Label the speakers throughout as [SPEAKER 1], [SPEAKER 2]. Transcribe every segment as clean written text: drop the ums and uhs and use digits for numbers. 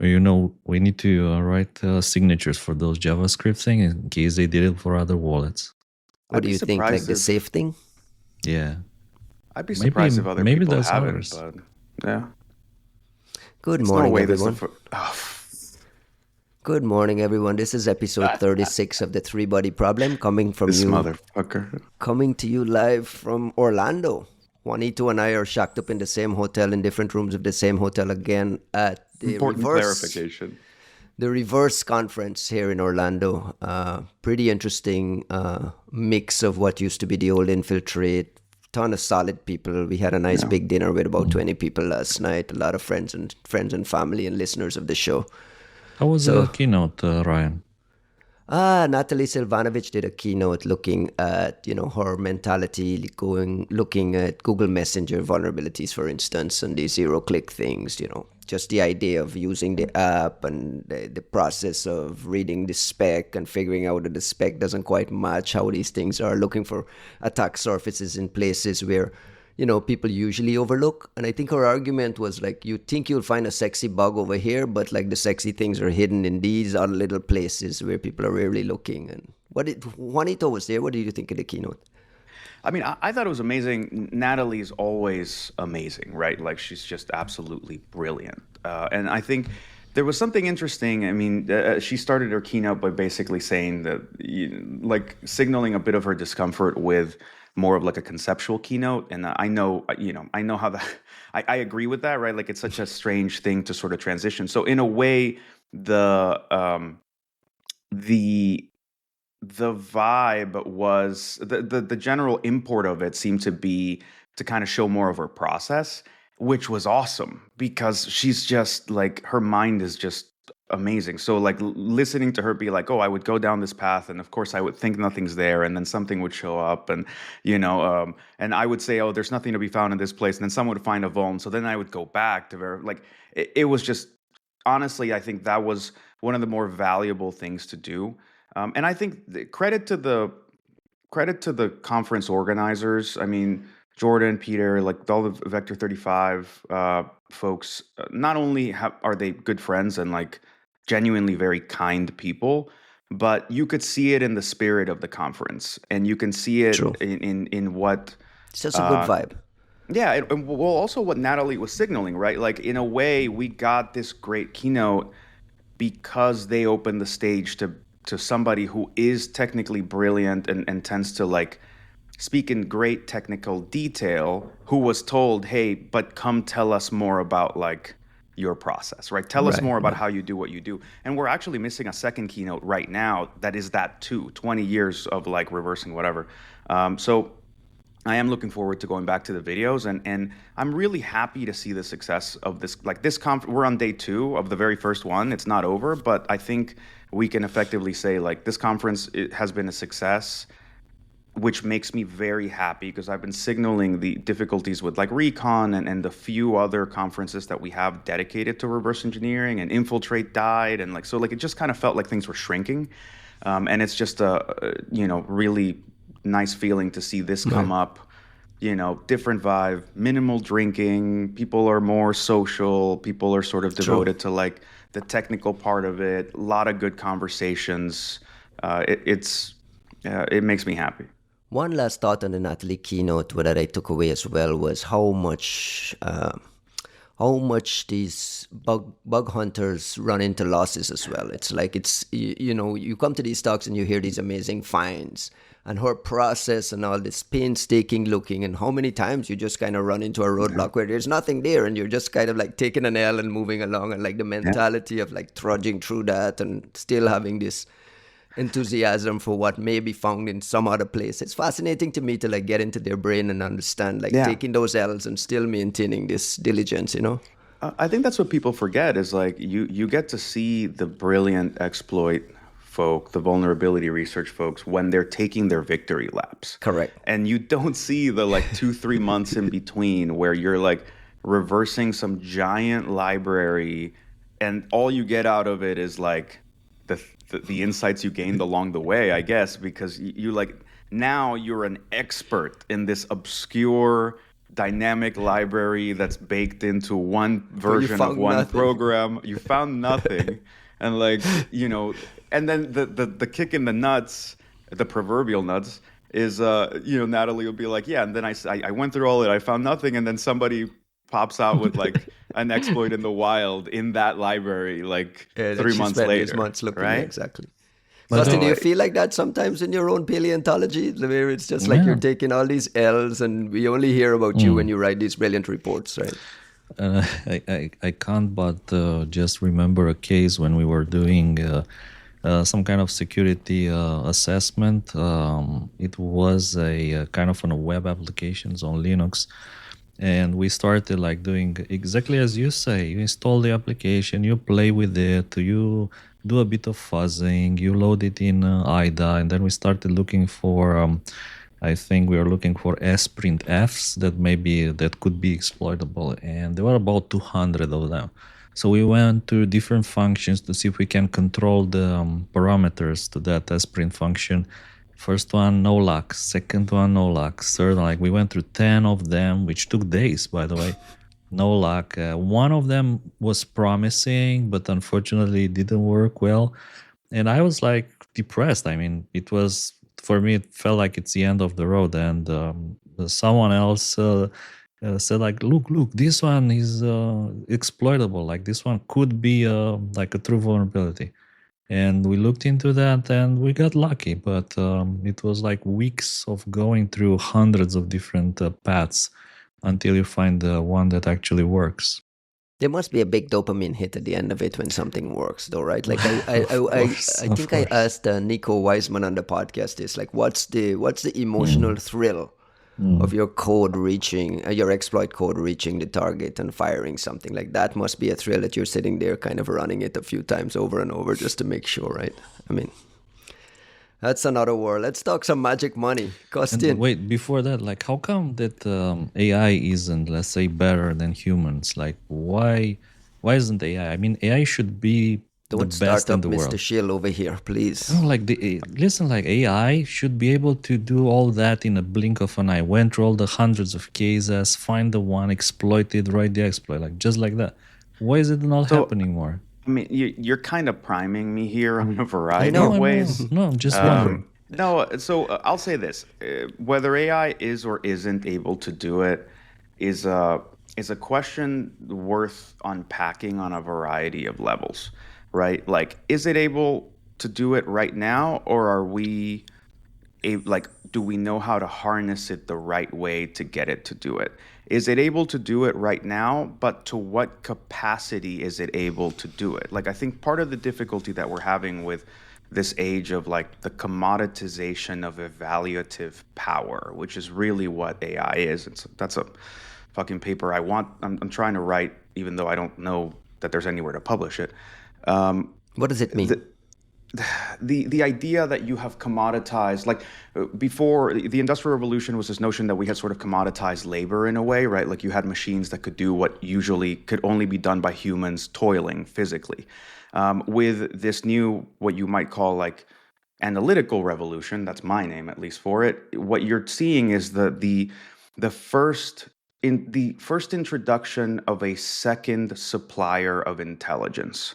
[SPEAKER 1] We need to write signatures for those JavaScript thing in case they did it for other wallets.
[SPEAKER 2] What
[SPEAKER 3] I'd
[SPEAKER 2] do
[SPEAKER 3] be
[SPEAKER 2] you think? Like
[SPEAKER 3] surprised
[SPEAKER 2] the
[SPEAKER 3] if
[SPEAKER 2] safe thing?
[SPEAKER 1] Yeah,
[SPEAKER 3] I'd be
[SPEAKER 1] maybe
[SPEAKER 3] surprised if other
[SPEAKER 1] maybe
[SPEAKER 3] people
[SPEAKER 1] that's
[SPEAKER 3] haven't,
[SPEAKER 1] ours.
[SPEAKER 3] but yeah,
[SPEAKER 2] Good
[SPEAKER 3] it's no
[SPEAKER 2] morning,
[SPEAKER 3] way this the
[SPEAKER 2] everyone.
[SPEAKER 3] first. Oh,
[SPEAKER 2] Good morning, everyone. This is episode 36 of the Three Body Problem, coming
[SPEAKER 3] this motherfucker.
[SPEAKER 2] to you live from Orlando. Juanito and I are shacked up in the same hotel, in different rooms of the same hotel again at the
[SPEAKER 3] Important clarification.
[SPEAKER 2] reverse conference here in Orlando. Pretty interesting mix of what used to be the old Infiltrate. Ton of solid people. We had a nice big dinner with about 20 people last night. A lot of friends and family and listeners of the show.
[SPEAKER 1] How was the keynote, Ryan?
[SPEAKER 2] Natalie Silvanovic did a keynote looking at, her mentality, looking at Google Messenger vulnerabilities, for instance, and the zero-click things, just the idea of using the app and the process of reading the spec and figuring out that the spec doesn't quite match how these things are, looking for attack surfaces in places where people usually overlook. And I think her argument was like, you think you'll find a sexy bug over here, but like the sexy things are hidden in these other little places where people are rarely looking. And Juanito was there. What did you think of the keynote?
[SPEAKER 3] I mean, I thought it was amazing. Natalie's always amazing, right? Like she's just absolutely brilliant. And I think there was something interesting. I mean, she started her keynote by basically saying that, like signaling a bit of her discomfort with more of like a conceptual keynote. And I know, I know how that, I agree with that, right? Like it's such a strange thing to sort of transition. So in a way, the the vibe was the general import of it seemed to be to kind of show more of her process, which was awesome because she's just like her mind is just amazing. So like listening to her be like, oh, I would go down this path, and of course I would think nothing's there, and then something would show up, and and I would say, oh, there's nothing to be found in this place, and then someone would find a vuln. So then I would go back to like it was just honestly, I think that was one of the more valuable things to do. And I think credit to the conference organizers. I mean, Jordan, Peter, like all the Vector 35 folks. Not only are they good friends and like genuinely very kind people, but you could see it in the spirit of the conference, and you can see it
[SPEAKER 2] True.
[SPEAKER 3] in what
[SPEAKER 2] It's just a good vibe.
[SPEAKER 3] yeah, and well, also what Natalie was signaling, right? Like in a way, we got this great keynote because they opened the stage to somebody who is technically brilliant and tends to like speak in great technical detail, who was told, hey, but come tell us more about like your process, right? Tell us more about how you do what you do. And we're actually missing a second keynote right now that is that too, 20 years of like reversing whatever. So I am looking forward to going back to the videos, and I'm really happy to see the success of this. Like this we're on day 2 of the very first one. It's not over, but I think we can effectively say like this conference has been a success, which makes me very happy because I've been signaling the difficulties with like Recon and the few other conferences that we have dedicated to reverse engineering, and Infiltrate died, and like so like it just kind of felt like things were shrinking, and it's just a really nice feeling to see this come up. Different vibe, minimal drinking. People are more social. People are sort of devoted to like the technical part of it. A lot of good conversations. It makes me happy.
[SPEAKER 2] One last thought on the Natalie keynote that I took away as well was how much these bug hunters run into losses as well. It's like you come to these talks and you hear these amazing finds and her process and all this painstaking looking, and how many times you just kind of run into a roadblock where there's nothing there and you're just kind of like taking an L and moving along, and like the mentality of like trudging through that and still having this enthusiasm for what may be found in some other place. It's fascinating to me to like get into their brain and understand like taking those L's and still maintaining this diligence,
[SPEAKER 3] I think that's what people forget is like you get to see the brilliant exploit folk, the vulnerability research folks, when they're taking their victory laps.
[SPEAKER 2] Correct.
[SPEAKER 3] And you don't see the like 2-3 months in between where you're like reversing some giant library, and all you get out of it is like the insights you gained along the way, I guess, because you like now you're an expert in this obscure dynamic library that's baked into one
[SPEAKER 2] But you
[SPEAKER 3] version of
[SPEAKER 2] found
[SPEAKER 3] one
[SPEAKER 2] nothing.
[SPEAKER 3] program. You found nothing. And like, and then the kick in the nuts, the proverbial nuts, is Natalie will be like, yeah, and then I went through all it, I found nothing, and then somebody pops out with like an exploit in the wild in that library like
[SPEAKER 2] Yeah, that
[SPEAKER 3] three
[SPEAKER 2] she
[SPEAKER 3] months
[SPEAKER 2] spent these
[SPEAKER 3] later,
[SPEAKER 2] months looking. Yeah,
[SPEAKER 3] right?
[SPEAKER 2] exactly.
[SPEAKER 1] But
[SPEAKER 2] Austin, do you
[SPEAKER 3] So
[SPEAKER 2] feel like that sometimes in your own paleontology, where it's just like you're
[SPEAKER 1] yeah.
[SPEAKER 2] taking all these L's and we only hear about you when
[SPEAKER 1] Mm.
[SPEAKER 2] you write these brilliant reports, right?
[SPEAKER 1] I can't but just remember a case when we were doing some kind of security assessment. It was a kind of on a web applications on Linux, and we started like doing exactly as you say. You install the application, you play with it, you do a bit of fuzzing, you load it in IDA, and then we started looking for I think we were looking for sprintfs that could be exploitable, and there were about 200 of them. So we went to different functions to see if we can control the parameters to that sprint function. First one, no luck. Second one, no luck. Third, like we went through 10 of them, which took days, by the way. No luck. One of them was promising, but unfortunately it didn't work well. And I was like depressed. I mean, it was for me. It felt like it's the end of the road. And someone else said, like, look, this one is exploitable. Like this one could be like a true vulnerability. And we looked into that, and we got lucky. But it was like weeks of going through hundreds of different paths until you find the one that actually works.
[SPEAKER 2] There must be a big dopamine hit at the end of it when something works, though, right? Like I
[SPEAKER 1] Of
[SPEAKER 2] think I
[SPEAKER 1] course.
[SPEAKER 2] asked Nico Wiseman on the podcast is like, what's the emotional thrill of your code reaching your exploit code reaching the target and firing something? Like that must be a thrill that you're sitting there kind of running it a few times over and over just to make sure, right? I mean, that's another world. Let's talk some magic money.
[SPEAKER 1] And
[SPEAKER 2] Costin.
[SPEAKER 1] wait, before that, like, how come that AI isn't, let's say, better than humans? Like, why isn't AI? I mean, AI should be the
[SPEAKER 2] Don't
[SPEAKER 1] best
[SPEAKER 2] start
[SPEAKER 1] in
[SPEAKER 2] up
[SPEAKER 1] the
[SPEAKER 2] Mr.
[SPEAKER 1] world.
[SPEAKER 2] Shill over here, please.
[SPEAKER 1] No, like listen, like AI should be able to do all that in a blink of an eye. Went through all the hundreds of cases, find the one, exploit it, write the exploit, like just like that. Why is it not
[SPEAKER 3] so
[SPEAKER 1] happening more?
[SPEAKER 3] I mean, you're kind of priming me here on a
[SPEAKER 2] I
[SPEAKER 3] variety
[SPEAKER 1] No,
[SPEAKER 3] of
[SPEAKER 2] know.
[SPEAKER 1] I know.
[SPEAKER 3] ways.
[SPEAKER 1] No, I'm just wondering.
[SPEAKER 3] No, so I'll say this: whether AI is or isn't able to do it is a question worth unpacking on a variety of levels, right? Like, is it able to do it right now, or are we like, do we know how to harness it the right way to get it to do it? Is it able to do it right now, but to what capacity is it able to do it? Like, I think part of the difficulty that we're having with this age of like the commoditization of evaluative power, which is really what AI is. That's a fucking paper I'm trying to write, even though I don't know that there's anywhere to publish it.
[SPEAKER 2] What does it mean?
[SPEAKER 3] The, the idea that you have commoditized, like before the industrial revolution, was this notion that we had sort of commoditized labor in a way, right? Like you had machines that could do what usually could only be done by humans toiling physically. With this new, what you might call like analytical revolution, that's my name at least for it, what you're seeing is the first introduction of a second supplier of intelligence.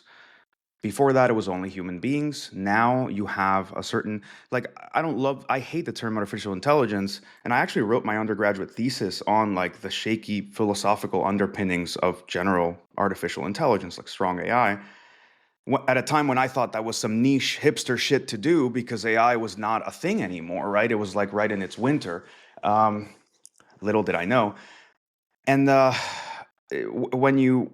[SPEAKER 3] Before that, it was only human beings. Now you have a certain, like, I hate the term artificial intelligence. And I actually wrote my undergraduate thesis on like the shaky philosophical underpinnings of general artificial intelligence, like strong AI, at a time when I thought that was some niche hipster shit to do because AI was not a thing anymore, right? It was like right in its winter. Little did I know. And when you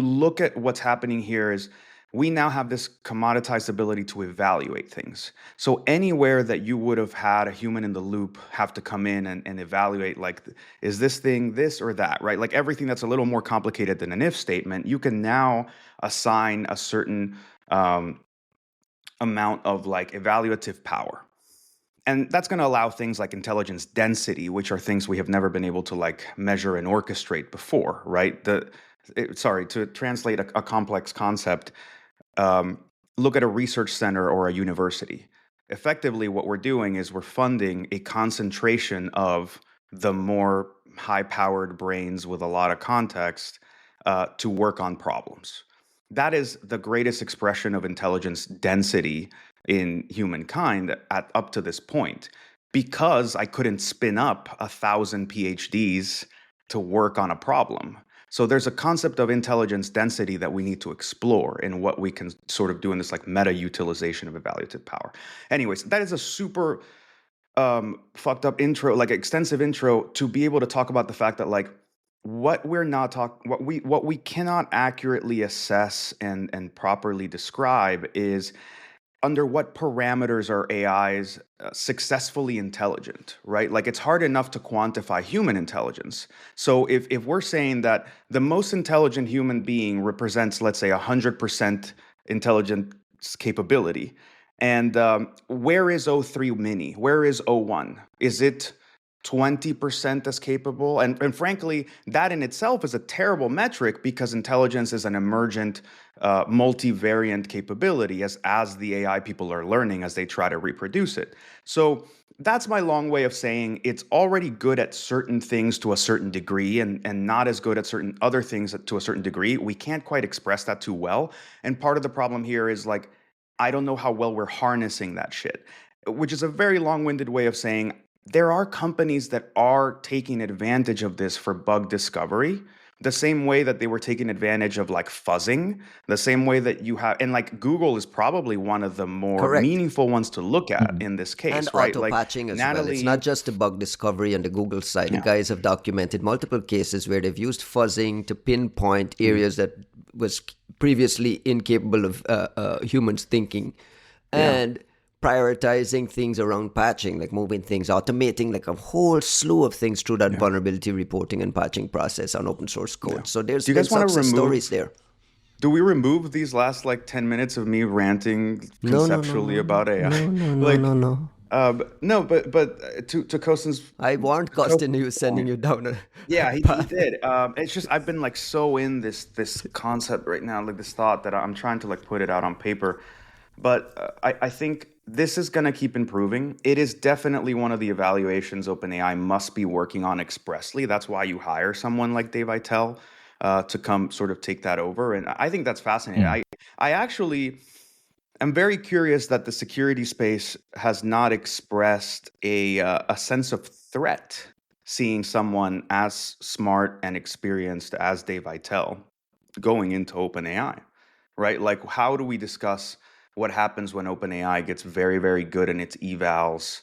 [SPEAKER 3] look at what's happening here is we now have this commoditized ability to evaluate things. So anywhere that you would have had a human in the loop have to come in and evaluate, like, is this thing this or that, right? Like everything that's a little more complicated than an if statement, you can now assign a certain amount of like evaluative power. And that's going to allow things like intelligence density, which are things we have never been able to like measure and orchestrate before, right? To translate a complex concept, look at a research center or a university. Effectively, what we're doing is we're funding a concentration of the more high-powered brains with a lot of context to work on problems. That is the greatest expression of intelligence density in humankind up to this point, because I couldn't spin up 1,000 PhDs to work on a problem. So there's a concept of intelligence density that we need to explore in what we can sort of do in this like meta utilization of evaluative power. Anyways, that is a super fucked up intro, like extensive intro, to be able to talk about the fact that like what we cannot accurately assess and properly describe is under what parameters are AIs successfully intelligent, right? Like it's hard enough to quantify human intelligence. So if we're saying that the most intelligent human being represents, let's say, 100% intelligence capability, and where is O3 mini? Where is O1? Is it 20% as capable? And frankly, that in itself is a terrible metric, because intelligence is an emergent multivariant capability as the AI people are learning, as they try to reproduce it. So that's my long way of saying it's already good at certain things to a certain degree, and not as good at certain other things to a certain degree. We can't quite express that too well. And part of the problem here is like, I don't know how well we're harnessing that shit, which is a very long-winded way of saying there are companies that are taking advantage of this for bug discovery, the same way that they were taking advantage of like fuzzing, the same way that you have, and like Google is probably one of the more
[SPEAKER 2] Correct.
[SPEAKER 3] meaningful ones to look at in this case,
[SPEAKER 2] And
[SPEAKER 3] right?
[SPEAKER 2] auto patching
[SPEAKER 3] Like
[SPEAKER 2] as well. It's
[SPEAKER 3] Natalie,
[SPEAKER 2] not just the bug discovery on the Google side. The
[SPEAKER 3] yeah,
[SPEAKER 2] guys have documented multiple cases where they've used fuzzing to pinpoint areas that was previously incapable of humans thinking,
[SPEAKER 3] yeah,
[SPEAKER 2] and prioritizing things around patching, like moving things, automating like a whole slew of things through that vulnerability reporting and patching process on open source code.
[SPEAKER 3] yeah.
[SPEAKER 2] So there's
[SPEAKER 3] Do you
[SPEAKER 2] been
[SPEAKER 3] guys want to
[SPEAKER 2] success stories
[SPEAKER 3] remove?
[SPEAKER 2] there.
[SPEAKER 3] Do we remove these last like 10 minutes of me ranting
[SPEAKER 2] No, no, no,
[SPEAKER 3] conceptually
[SPEAKER 2] no, no,
[SPEAKER 3] about AI?
[SPEAKER 2] no, no, no,
[SPEAKER 3] Like,
[SPEAKER 2] no, no.
[SPEAKER 3] no, but to Kosten's
[SPEAKER 2] I warned
[SPEAKER 3] to
[SPEAKER 2] Costin he
[SPEAKER 3] Kosten's
[SPEAKER 2] was sending
[SPEAKER 3] point.
[SPEAKER 2] you down a
[SPEAKER 3] Yeah, he
[SPEAKER 2] path.
[SPEAKER 3] did. It's just I've been like so in this concept right now, like this thought that I'm trying to like put it out on paper. But I think this is going to keep improving. It is definitely one of the evaluations OpenAI must be working on expressly. That's why you hire someone like Dave Aitel to come sort of take that over. And I think that's fascinating.
[SPEAKER 1] Mm.
[SPEAKER 3] I actually am very curious that the security space has not expressed a sense of threat seeing someone as smart and experienced as Dave Aitel going into OpenAI, right? Like, how do we discuss what happens when OpenAI gets very, very good in its evals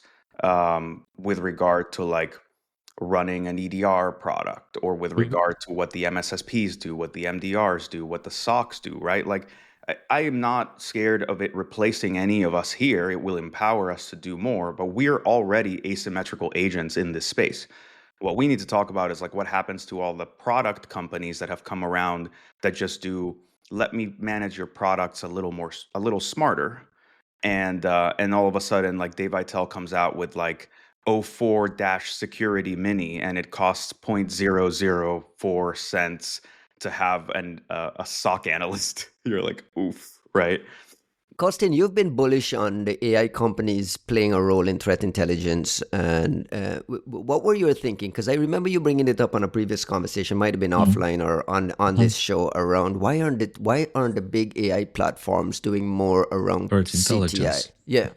[SPEAKER 3] with regard to like running an EDR product, or with regard to what the MSSPs do, what the MDRs do, what the SOCs do, right? Like, I am not scared of it replacing any of us here. It will empower us to do more, but we're already asymmetrical agents in this space. What we need to talk about is like what happens to all the product companies that have come around that just do, let me manage your products a little more, a little smarter. And all of a sudden, like Dave Aitel comes out with like 04 dash security mini, and it costs 0.004 cents to have a SOC analyst. You're like, oof, right?
[SPEAKER 2] Costin, you've been bullish on the AI companies playing a role in threat intelligence, and what were you thinking? Because I remember you bringing it up on a previous conversation, might have been offline or on this show, around why aren't the big AI platforms doing more around
[SPEAKER 1] Earth
[SPEAKER 2] CTI?
[SPEAKER 1] intelligence.
[SPEAKER 2] Yeah,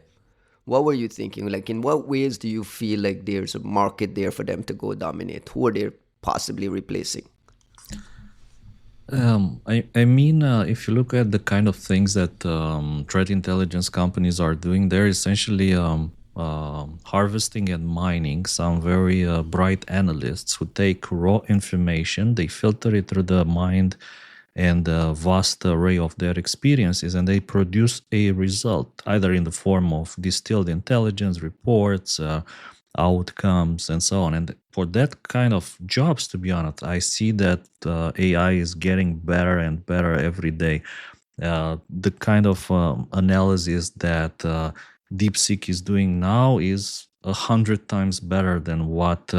[SPEAKER 2] what were you thinking? Like, in what ways do you feel like there's a market there for them to go dominate? Who are they possibly replacing?
[SPEAKER 1] I mean, if you look at the kind of things that threat intelligence companies are doing, they're essentially harvesting and mining some very bright analysts who take raw information, they filter it through the mind and a vast array of their experiences, and they produce a result, either in the form of distilled intelligence, reports, outcomes, and so on. And for that kind of jobs, to be honest, I see that AI is getting better and better every day. The kind of analysis that DeepSeek is doing now is 100 times better than what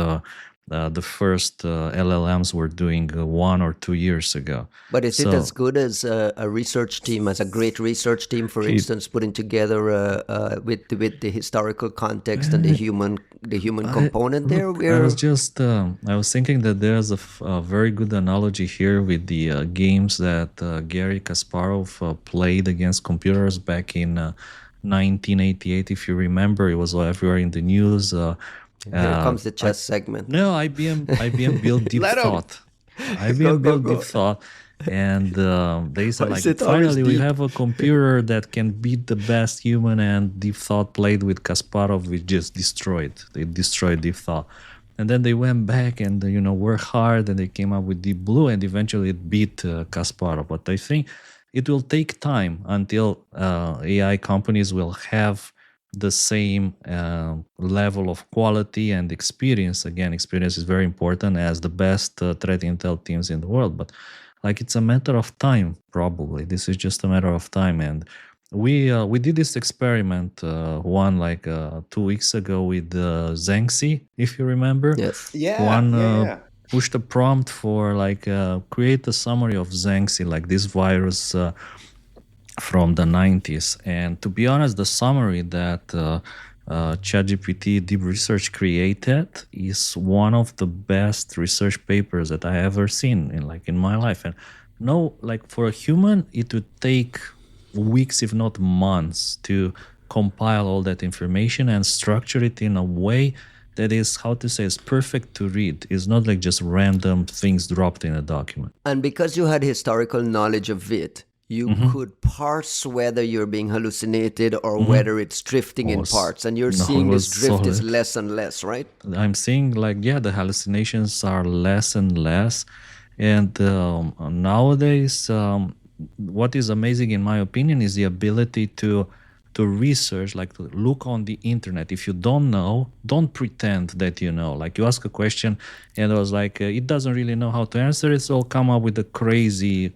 [SPEAKER 1] the first LLMs were doing 1 or 2 years ago.
[SPEAKER 2] But is it as
[SPEAKER 1] So
[SPEAKER 2] good as a research team, as a great research team, for
[SPEAKER 1] it,
[SPEAKER 2] instance, putting together with the historical context and the human component there?
[SPEAKER 1] I was
[SPEAKER 2] Where
[SPEAKER 1] just I was thinking that there's a very good analogy here with the games that Gary Kasparov played against computers back in 1988. If you remember, it was everywhere in the news.
[SPEAKER 2] here comes the
[SPEAKER 1] I,
[SPEAKER 2] chess segment.
[SPEAKER 1] no, IBM built Deep
[SPEAKER 3] Let him.
[SPEAKER 1] Thought.
[SPEAKER 2] Go
[SPEAKER 1] IBM
[SPEAKER 2] go
[SPEAKER 1] built Deep
[SPEAKER 2] go!
[SPEAKER 1] Thought, and they
[SPEAKER 2] Why
[SPEAKER 1] said
[SPEAKER 2] is
[SPEAKER 1] like
[SPEAKER 2] it always
[SPEAKER 1] finally we
[SPEAKER 2] deep?
[SPEAKER 1] have a computer that can beat the best human. And Deep Thought played with Kasparov, which just destroyed. They destroyed Deep Thought, and then they went back and worked hard, and they came up with Deep Blue, and eventually it beat Kasparov. But I think it will take time until AI companies will have the same level of quality and experience. Again, experience is very important as the best threat intel teams in the world. But like it's a matter of time, probably. This is just a matter of time. And we did this experiment one like 2 weeks ago with Zhengxi, if you remember.
[SPEAKER 2] Yes.
[SPEAKER 3] Yeah,
[SPEAKER 1] One
[SPEAKER 3] yeah, yeah.
[SPEAKER 1] pushed a prompt for like create a summary of Zhengxi, like this virus from the 90s. And to be honest, the summary that ChatGPT Deep Research created is one of the best research papers that I ever seen in my life. And no, like for a human, it would take weeks, if not months, to compile all that information and structure it in a way that is, how to say, is perfect to read. It's not like just random things dropped in a document.
[SPEAKER 2] And because you had historical knowledge of it, you could parse whether you're being hallucinated or whether it's drifting in
[SPEAKER 1] Was
[SPEAKER 2] parts. And you're
[SPEAKER 1] no, it
[SPEAKER 2] seeing this
[SPEAKER 1] was
[SPEAKER 2] drift is
[SPEAKER 1] solid.
[SPEAKER 2] less and less, right?
[SPEAKER 1] I'm seeing like the hallucinations are less and less, and nowadays, what is amazing in my opinion is the ability to research, like to look on the internet. If you don't know, don't pretend that you know. Like you ask a question, and it was like it doesn't really know how to answer it, so it'll come up with a crazy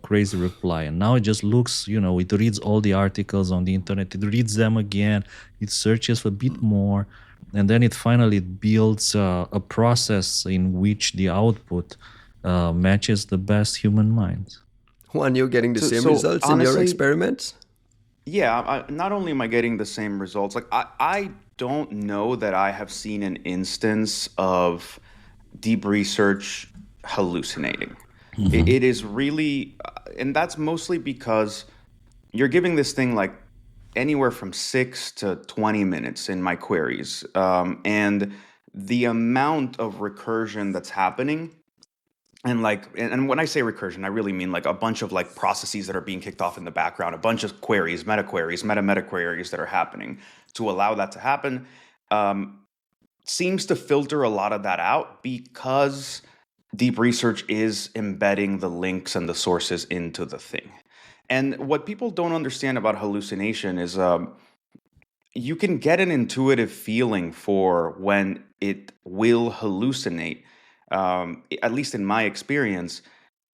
[SPEAKER 1] reply. And now it just looks, it reads all the articles on the internet, it reads them again, it searches a bit more, and then it finally builds a process in which the output matches the best human minds.
[SPEAKER 2] Juan, you're getting the same
[SPEAKER 3] So
[SPEAKER 2] results in your
[SPEAKER 3] honestly,
[SPEAKER 2] experiments?
[SPEAKER 3] yeah, not only am I getting the same results, like I don't know that I have seen an instance of deep research hallucinating. It is really, and that's mostly because you're giving this thing like anywhere from 6 to 20 minutes in my queries. And the amount of recursion that's happening, and when I say recursion, I really mean like a bunch of like processes that are being kicked off in the background, a bunch of queries, meta queries, meta queries that are happening to allow that to happen. Um, Seems to filter a lot of that out because deep research is embedding the links and the sources into the thing. And what people don't understand about hallucination is you can get an intuitive feeling for when it will hallucinate, at least in my experience.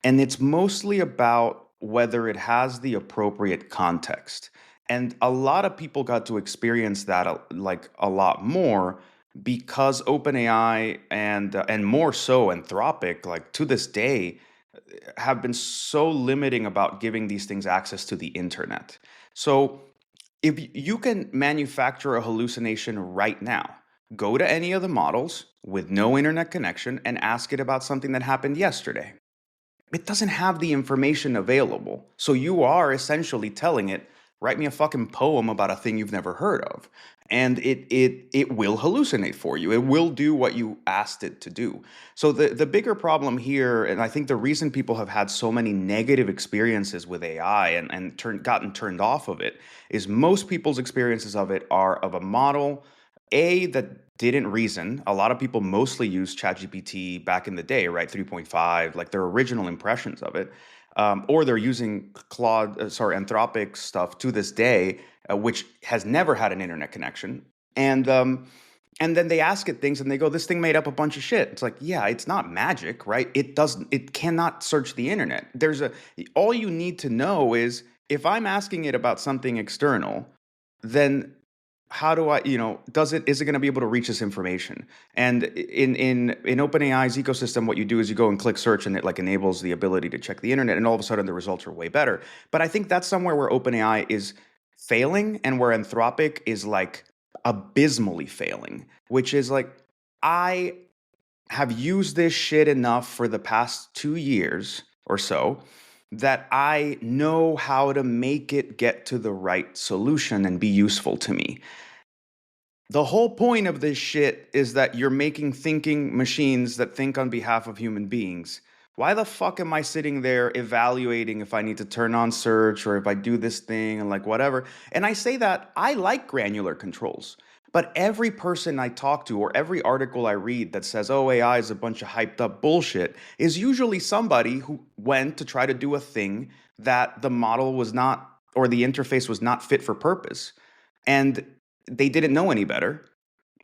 [SPEAKER 3] And it's mostly about whether it has the appropriate context. And a lot of people got to experience that like a lot more because OpenAI and more so Anthropic, like to this day, have been so limiting about giving these things access to the internet. So if you can manufacture a hallucination right now, go to any of the models with no internet connection and ask it about something that happened yesterday. It doesn't have the information available. So you are essentially telling it, write me a fucking poem about a thing you've never heard of. And it will hallucinate for you. It will do what you asked it to do. So the bigger problem here, and I think the reason people have had so many negative experiences with AI and gotten turned off of it, is most people's experiences of it are of a model, that didn't reason. A lot of people mostly used ChatGPT back in the day, right? 3.5, like their original impressions of it. Or they're using Anthropic stuff to this day, which has never had an internet connection. And then they ask it things and they go, this thing made up a bunch of shit. It's like, yeah, it's not magic, right? It cannot search the internet. All you need to know is if I'm asking it about something external, then how do I, is it going to be able to reach this information? And in OpenAI's ecosystem, what you do is you go and click search, and it like enables the ability to check the internet, and all of a sudden the results are way better. But I think that's somewhere where OpenAI is failing, and where Anthropic is like abysmally failing, which is like, I have used this shit enough for the past 2 years or so that I know how to make it get to the right solution and be useful to me. The whole point of this shit is that you're making thinking machines that think on behalf of human beings. Why the fuck am I sitting there evaluating if I need to turn on search or if I do this thing and like whatever? And I say that I like granular controls. But every person I talk to or every article I read that says, oh, AI is a bunch of hyped up bullshit, is usually somebody who went to try to do a thing that the model was not, or the interface was not fit for purpose. And they didn't know any better.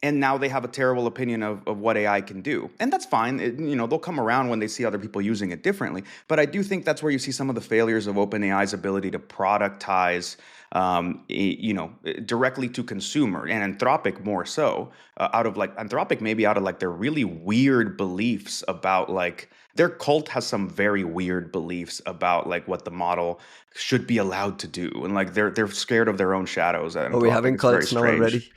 [SPEAKER 3] And now they have a terrible opinion of what AI can do. And that's fine. They'll come around when they see other people using it differently. But I do think that's where you see some of the failures of OpenAI's ability to productize, directly to consumer, and Anthropic more so, Anthropic maybe out of like their really weird beliefs about like, their cult has some very weird beliefs about like what the model should be allowed to do, and like they're scared of their own shadows.
[SPEAKER 2] Oh, we're having cults now already.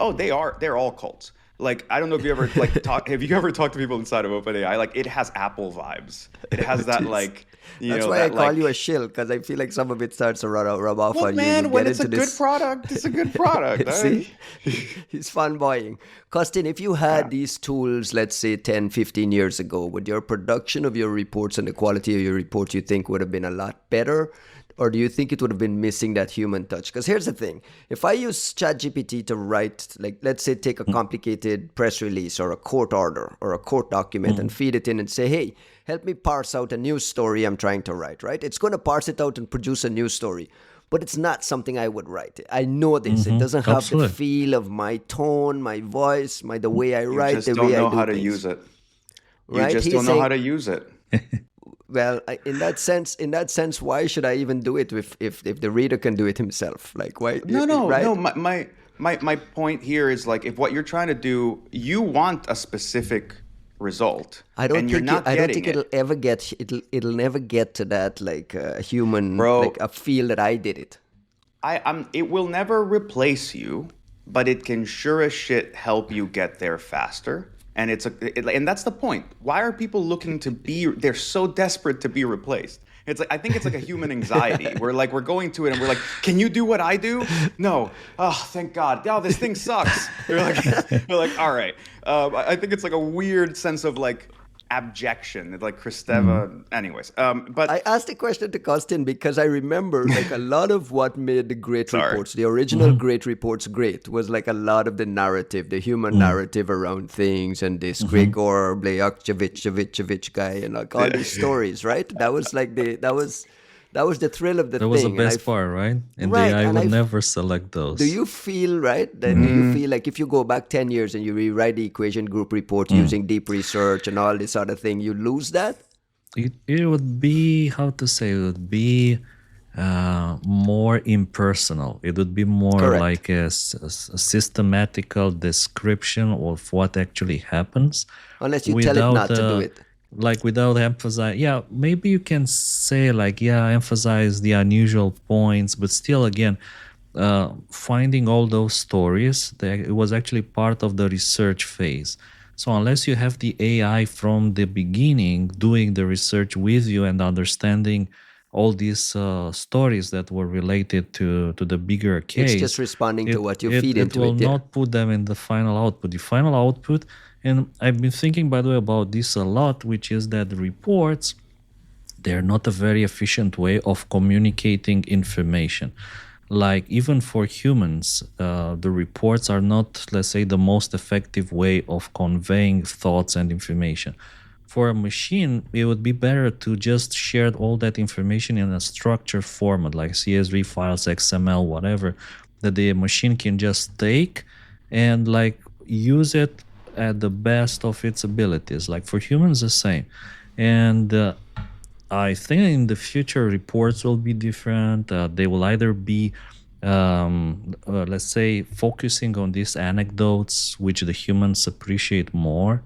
[SPEAKER 3] Oh, they're all cults. Like, I don't know if you ever have you ever talked to people inside of OpenAI? Like, it has Apple vibes. It has that like,
[SPEAKER 2] that's why I call you a shill, because I feel like some of it starts to rub off on you.
[SPEAKER 3] Man, when it's a good product, it's a good product.
[SPEAKER 2] See? He's fanboying. Costin, if you had these tools, let's say 10, 15 years ago, would your production of your reports and the quality of your reports, you think, would have been a lot better? Or do you think it would have been missing that human touch? Because here's the thing. If I use ChatGPT to write, like, let's say take a complicated press release or a court order or a court document and feed it in and say, hey, help me parse out a news story I'm trying to write, right? It's going to parse it out and produce a news story. But it's not something I would write. I know this. It doesn't have the feel of my tone, my voice, the way I write, the way I do things.
[SPEAKER 3] You just don't know how to use it. You just don't know how to use it.
[SPEAKER 2] Well, in that sense, why should I even do it if the reader can do it himself? Like, why?
[SPEAKER 3] No.
[SPEAKER 2] Right?
[SPEAKER 3] My point here is like, if what you're trying to do, you want a specific result.
[SPEAKER 2] I don't think it'll ever get. It'll never get to that like human, like a feel that I did it.
[SPEAKER 3] It will never replace you, but it can sure as shit help you get there faster. And and that's the point. Why are people looking to be? They're so desperate to be replaced. It's like, I think it's like a human anxiety. We're going to it and we're like, can you do what I do? No. Oh, thank God. Oh, this thing sucks. We're like, all right. I think it's like a weird sense of like abjection, like Kristeva. Anyways, but
[SPEAKER 2] I asked the question to Costin because I remember like a lot of what made the great reports, the original great reports, great was like a lot of the narrative, the human narrative around things, and this Gregor Bleyakjevich guy, and like all these stories, right? That was like that was the thrill of the thing.
[SPEAKER 1] That was the best part, right? And the AI would never select those.
[SPEAKER 2] Do you feel, right? Do you feel like if you go back 10 years and you rewrite the equation group report using deep research and all this other thing, you lose that?
[SPEAKER 1] It would be, how to say, it would be more impersonal. It would be more like a systematical description of what actually happens.
[SPEAKER 2] Unless you tell it not to do it.
[SPEAKER 1] Like without maybe you can say like, emphasize the unusual points, but still again, finding all those stories, it was actually part of the research phase. So unless you have the AI from the beginning doing the research with you and understanding all these stories that were related to the bigger case,
[SPEAKER 2] it's just responding to what you feed into it.
[SPEAKER 1] It will not put them in the final output. The final output, and I've been thinking, by the way, about this a lot, which is that the reports, they're not a very efficient way of communicating information. Like even for humans, the reports are not, let's say, the most effective way of conveying thoughts and information. For a machine, it would be better to just share all that information in a structured format, like CSV files, XML, whatever, that the machine can just take and like use it at the best of its abilities. Like for humans, the same. And I think in the future, reports will be different. They will either be let's say, focusing on these anecdotes which the humans appreciate more,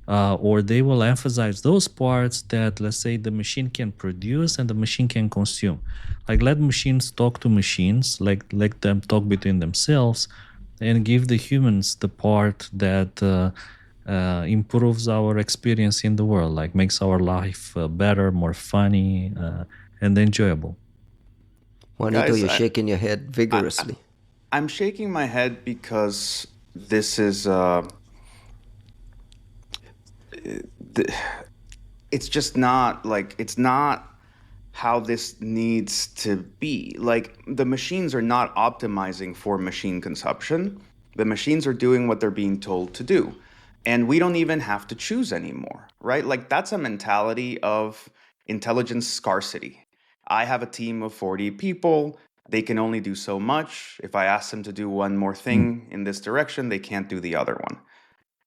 [SPEAKER 1] or they will emphasize those parts that, let's say, the machine can produce and the machine can consume. Like, let machines talk to machines, like let them talk between themselves, and give the humans the part that improves our experience in the world, like makes our life better, more funny, and enjoyable.
[SPEAKER 2] Juanito,
[SPEAKER 3] Guys,
[SPEAKER 2] you're shaking your head vigorously.
[SPEAKER 3] I'm shaking my head because this is it's just not like it's not how this needs to be. Like, the machines are not optimizing for machine consumption. The machines are doing what they're being told to do. And we don't even have to choose anymore, right? Like, that's a mentality of intelligence scarcity. I have a team of 40 people. They can only do so much. If I ask them to do one more thing in this direction, they can't do the other one.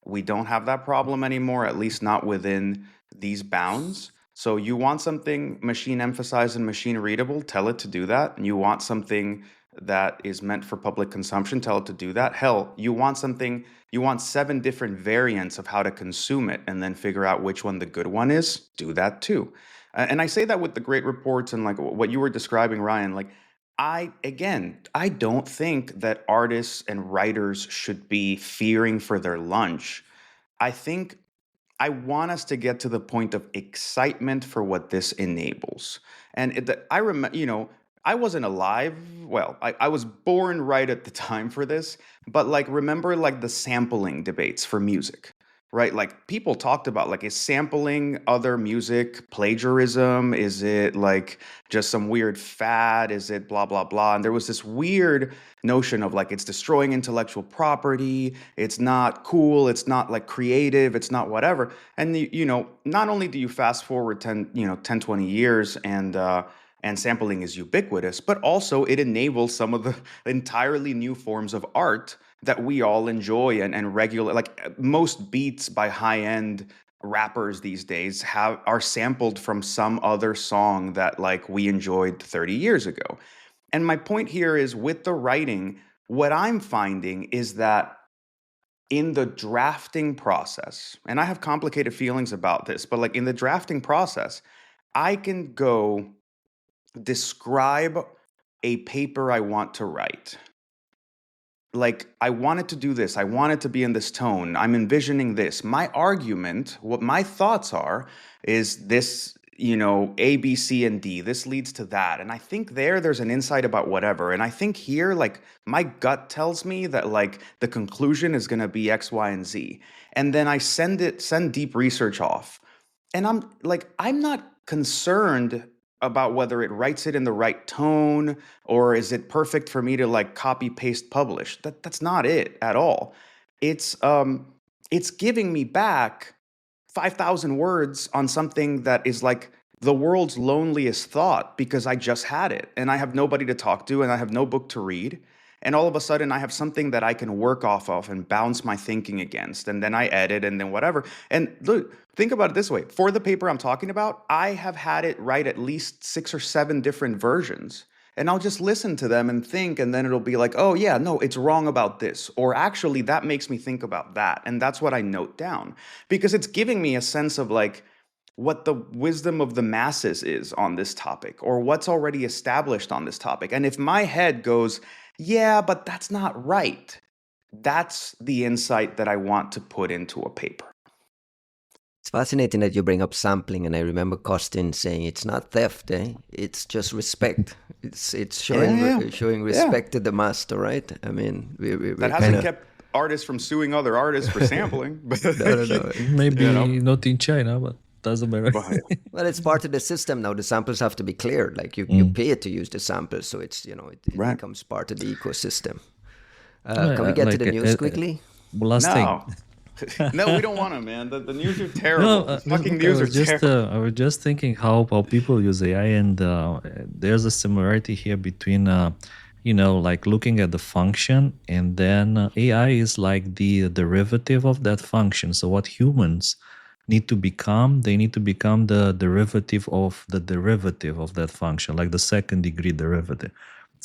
[SPEAKER 3] We don't have that problem anymore, at least not within these bounds. So you want something machine emphasized and machine readable, tell it to do that. And you want something that is meant for public consumption, tell it to do that. Hell, you want 7 different variants of how to consume it and then figure out which one the good one is, do that too. And I say that with the great reports and like what you were describing, Ryan, like I don't think that artists and writers should be fearing for their lunch. I think I want us to get to the point of excitement for what this enables. And I remember, I wasn't alive. Well, I was born right at the time for this, but like, remember like the sampling debates for music, right? Like, people talked about, like, is sampling other music plagiarism? Is it like just some weird fad? Is it blah, blah, blah? And there was this weird notion of like, it's destroying intellectual property. It's not cool. It's not like creative. It's not whatever. And not only do you fast forward 10, 20 years and sampling is ubiquitous, but also it enables some of the entirely new forms of art that we all enjoy and regular, like most beats by high-end rappers these days are sampled from some other song that like we enjoyed 30 years ago. And my point here is, with the writing, what I'm finding is that in the drafting process, and I have complicated feelings about this, but like in the drafting process, I can go describe a paper I want to write. Like, I wanted to do this. I want it to be in this tone. I'm envisioning this. My argument, what my thoughts are, is this, A, B, C, and D. This leads to that. And I think there's an insight about whatever. And I think here, like, my gut tells me that, like, the conclusion is going to be X, Y, and Z. And then I send deep research off. And I'm not concerned about whether it writes it in the right tone or is it perfect for me to like copy paste publish. That's not it at all. It's giving me back 5,000 words on something that is like the world's loneliest thought, because I just had it and I have nobody to talk to and I have no book to read. And all of a sudden I have something that I can work off of and bounce my thinking against. And then I edit and then whatever. And look, think about it this way. For the paper I'm talking about, I have had it write at least 6 or 7 different versions. And I'll just listen to them and think, and then it'll be like, oh yeah, no, it's wrong about this. Or actually, that makes me think about that. And that's what I note down. Because it's giving me a sense of like what the wisdom of the masses is on this topic, or what's already established on this topic. And if my head goes, yeah, but that's not right, that's the insight that I want to put into a paper.
[SPEAKER 2] It's fascinating that you bring up sampling, and I remember Costin saying it's not theft, it's just respect. It's showing respect to the master, right? I mean,
[SPEAKER 3] that hasn't kept artists from suing other artists for sampling.
[SPEAKER 2] No.
[SPEAKER 1] Maybe not in China, but doesn't matter.
[SPEAKER 2] Well, it's part of the system now. The samples have to be cleared. Like you pay to use the samples, so it's it becomes part of the ecosystem. Can we get to the news quickly?
[SPEAKER 1] Last thing.
[SPEAKER 3] No, we don't want to, man. The news are terrible. Fucking news are terrible.
[SPEAKER 1] I was just thinking how people use AI, and there's a similarity here between, like looking at the function, and then AI is like the derivative of that function. So what humans need to become, they need to become the derivative of that function, like the second degree derivative.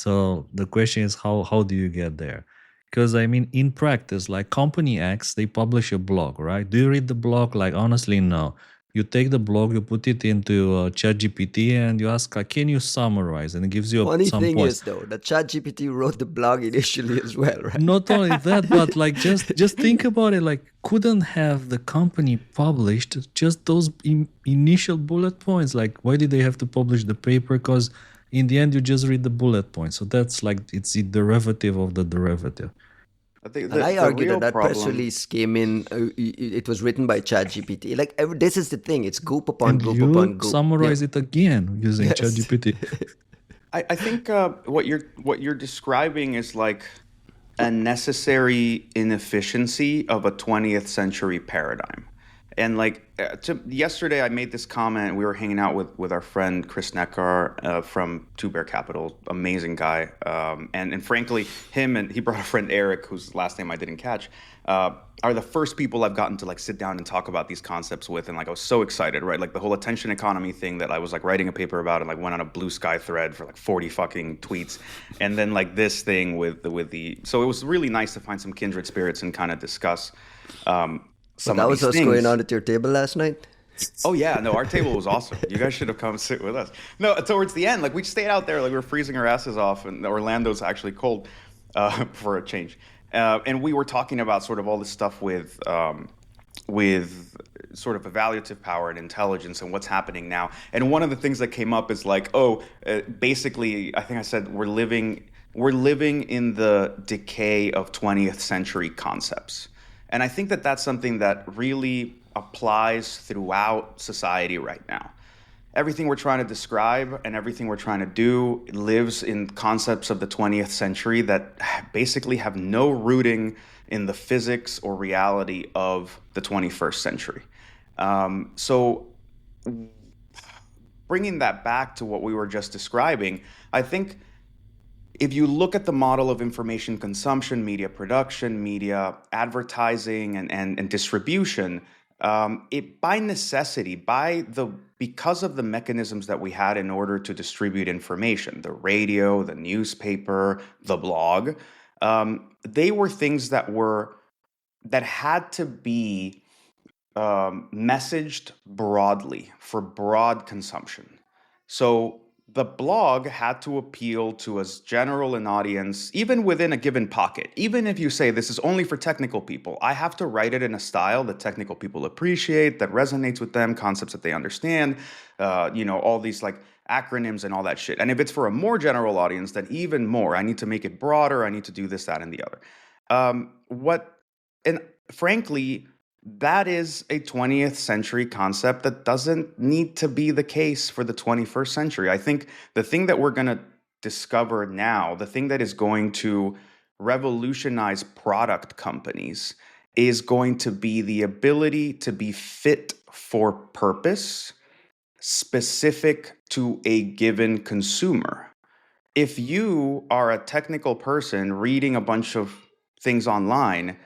[SPEAKER 1] So the question is, how do you get there? Because I mean, in practice, like company X, they publish a blog, right? Do you read the blog? Like honestly, no. You take the blog, you put it into ChatGPT, and you ask, can you summarize? And it gives you
[SPEAKER 2] Funny
[SPEAKER 1] some
[SPEAKER 2] thing
[SPEAKER 1] points.
[SPEAKER 2] is, though, that ChatGPT wrote the blog initially as well, right?
[SPEAKER 1] Not only that, but like just think about it. Like, couldn't have the company published just those initial bullet points? Like, why did they have to publish the paper? Because in the end, you just read the bullet points. So that's like it's the derivative of the derivative.
[SPEAKER 3] I think
[SPEAKER 2] And I
[SPEAKER 3] the
[SPEAKER 2] argue
[SPEAKER 3] real
[SPEAKER 2] that press
[SPEAKER 3] problem.
[SPEAKER 2] release came in, it was written by ChatGPT. Like, this is the thing, it's goop upon
[SPEAKER 1] And
[SPEAKER 2] goop
[SPEAKER 1] you
[SPEAKER 2] upon goop.
[SPEAKER 1] summarize it again using
[SPEAKER 2] Yes.
[SPEAKER 1] ChatGPT.
[SPEAKER 3] I think what you're describing is like a necessary inefficiency of a 20th century paradigm. And like yesterday, I made this comment. We were hanging out with our friend Chris Neckar from Two Bear Capital, amazing guy. And frankly, him and he brought a friend Eric, whose last name I didn't catch, are the first people I've gotten to like sit down and talk about these concepts with. And like I was so excited, right? Like the whole attention economy thing that I was like writing a paper about and like went on a Blue Sky thread for like 40 fucking tweets. And then like this thing with the so it was really nice to find some kindred spirits and kind of discuss some
[SPEAKER 2] That
[SPEAKER 3] of
[SPEAKER 2] was
[SPEAKER 3] these
[SPEAKER 2] what's
[SPEAKER 3] things.
[SPEAKER 2] going on at your table last night?
[SPEAKER 3] Oh yeah, no, our table was awesome. You guys should have come sit with us. No, towards the end, like we stayed out there, like we were freezing our asses off, and Orlando's actually cold for a change. And we were talking about sort of all this stuff with sort of evaluative power and intelligence and what's happening now. And one of the things that came up is like, basically, I think I said we're living in the decay of 20th century concepts. And I think that that's something that really applies throughout society right now. Everything we're trying to describe and everything we're trying to do lives in concepts of the 20th century that basically have no rooting in the physics or reality of the 21st century. So bringing that back to what we were just describing, I think if you look at the model of information consumption, media production, media advertising, and distribution, it by necessity, because of the mechanisms that we had in order to distribute information, the radio, the newspaper, the blog, they were things that had to be messaged broadly for broad consumption. So the blog had to appeal to as general an audience, even within a given pocket. Even if you say this is only for technical people, I have to write it in a style that technical people appreciate, that resonates with them, concepts that they understand, all these like acronyms and all that shit. And if it's for a more general audience, then even more. I need to make it broader. I need to do this, that, and the other. And frankly, that is a 20th century concept that doesn't need to be the case for the 21st century. I think the thing that we're going to discover now, the thing that is going to revolutionize product companies, is going to be the ability to be fit for purpose, specific to a given consumer. If you are a technical person reading a bunch of things online,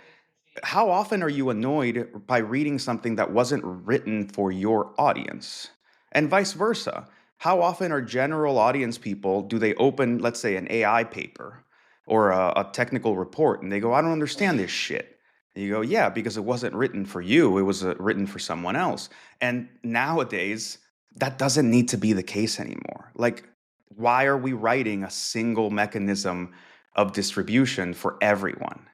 [SPEAKER 3] how often are you annoyed by reading something that wasn't written for your audience? And vice versa. How often are general audience people, do they open, let's say, an AI paper or a technical report, and they go, I don't understand this shit. And you go, yeah, because it wasn't written for you. It was written for someone else. And nowadays, that doesn't need to be the case anymore. Like, why are we writing a single mechanism of distribution for everyone?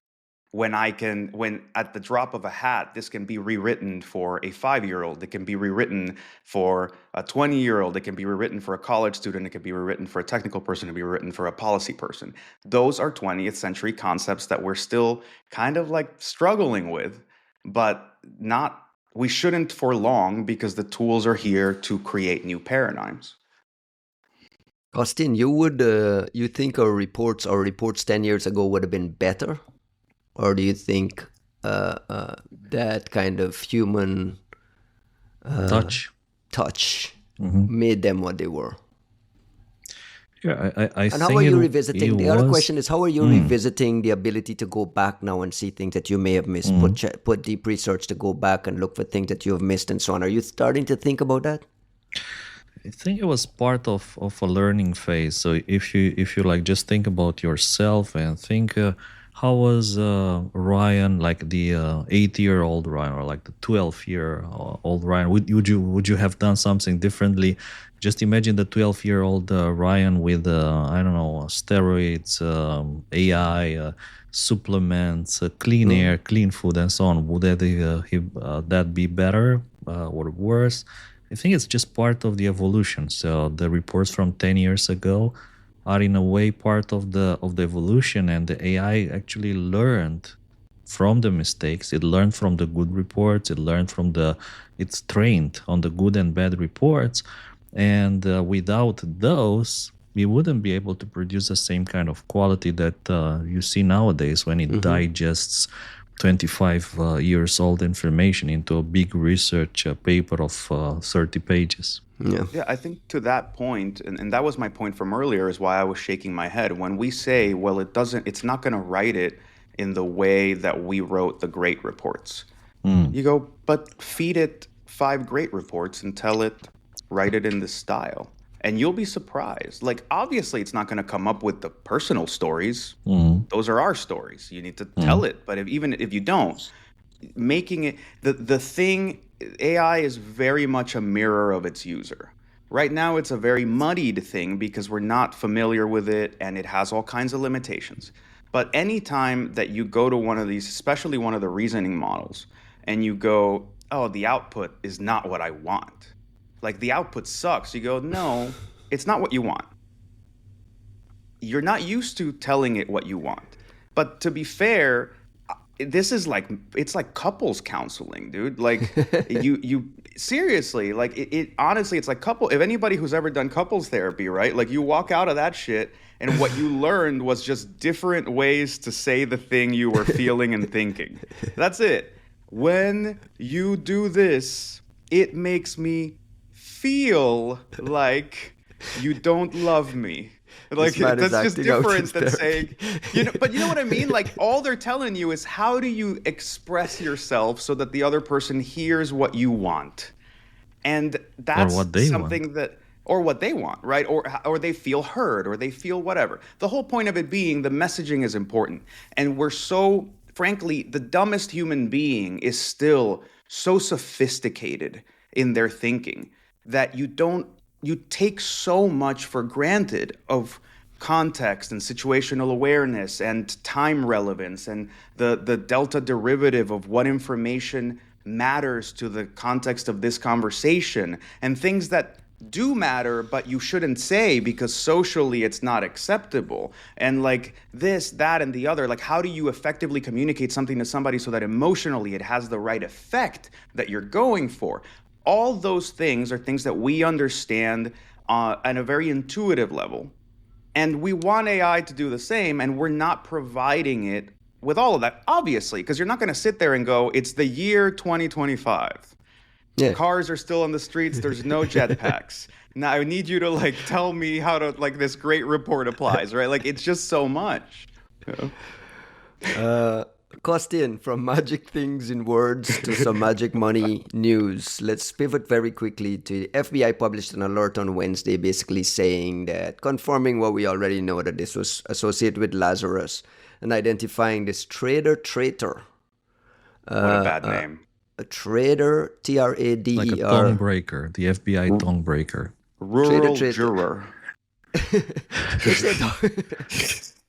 [SPEAKER 3] When at the drop of a hat, this can be rewritten for a 5-year-old, it can be rewritten for a 20-year-old, it can be rewritten for a college student, it can be rewritten for a technical person, it can be rewritten for a policy person. Those are 20th century concepts that we're still kind of like struggling with, but we shouldn't for long, because the tools are here to create new paradigms.
[SPEAKER 2] Costin, you think our reports 10 years ago would have been better? Or do you think that kind of human
[SPEAKER 1] touch
[SPEAKER 2] made them what they were?
[SPEAKER 1] Yeah, I
[SPEAKER 2] and how are you revisiting? The other question is, how are you revisiting the ability to go back now and see things that you may have missed? Put deep research to go back and look for things that you have missed and so on. Are you starting to think about that?
[SPEAKER 1] I think it was part of a learning phase. So if you like just think about yourself and think how was Ryan, like the 8-year-old Ryan or like the 12-year-old Ryan, would you have done something differently? Just imagine the 12-year-old Ryan with I don't know, steroids, AI, supplements, clean air, clean food, and so on. Would that be better or worse? I think it's just part of the evolution. So the reports from 10 years ago are in a way part of the evolution, and the AI actually learned from the mistakes. It learned from the good reports. It's trained on the good and bad reports, and without those, we wouldn't be able to produce the same kind of quality that you see nowadays when it digests 25 years old information into a big research paper of 30 pages.
[SPEAKER 3] Yeah, I think to that point, and that was my point from earlier, is why I was shaking my head. When we say, well, it's not going to write it in the way that we wrote the great reports. You go, but feed it 5 great reports and tell it, write it in this style. And you'll be surprised. Like, obviously, it's not going to come up with the personal stories. Those are our stories. You need to tell it. But even if you don't, making it the thing, AI is very much a mirror of its user. Right now, it's a very muddied thing because we're not familiar with it and it has all kinds of limitations. But anytime that you go to one of these, especially one of the reasoning models, and you go, oh, the output is not what I want. Like, the output sucks. You go, no, it's not what you want. You're not used to telling it what you want. But to be fair, this is like, it's like couples counseling, dude. Like, you seriously, like, it honestly, it's like if anybody who's ever done couples therapy, right? Like, you walk out of that shit and what you learned was just different ways to say the thing you were feeling and thinking. That's it. When you do this, it makes me feel like you don't love me. Like, that's just different than saying, but you know what I mean? Like, all they're telling you is, how do you express yourself so that the other person hears what you want? And that's something that, or what they want, right? Or they feel heard, or they feel whatever. The whole point of it being the messaging is important. And we're so, frankly, the dumbest human being is still so sophisticated in their thinking that you take so much for granted of context and situational awareness and time relevance and the delta derivative of what information matters to the context of this conversation and things that do matter, but you shouldn't say because socially it's not acceptable. And like this, that, and the other, like, how do you effectively communicate something to somebody so that emotionally it has the right effect that you're going for? All those things are things that we understand at a very intuitive level. And we want AI to do the same, and we're not providing it with all of that, obviously, because you're not going to sit there and go, it's the year 2025. Yeah. Cars are still on the streets. There's no jetpacks. Now I need you to like tell me how to like this great report applies, right? Like, it's just so much.
[SPEAKER 2] Kostin, from magic things in words to some magic money news. Let's pivot very quickly to FBI published an alert on Wednesday basically saying that, confirming what we already know, that this was associated with Lazarus and identifying this traitor.
[SPEAKER 3] What a bad name.
[SPEAKER 2] A traitor, Trader.
[SPEAKER 1] Like a tongue breaker, the FBI tongue breaker.
[SPEAKER 3] Rural juror.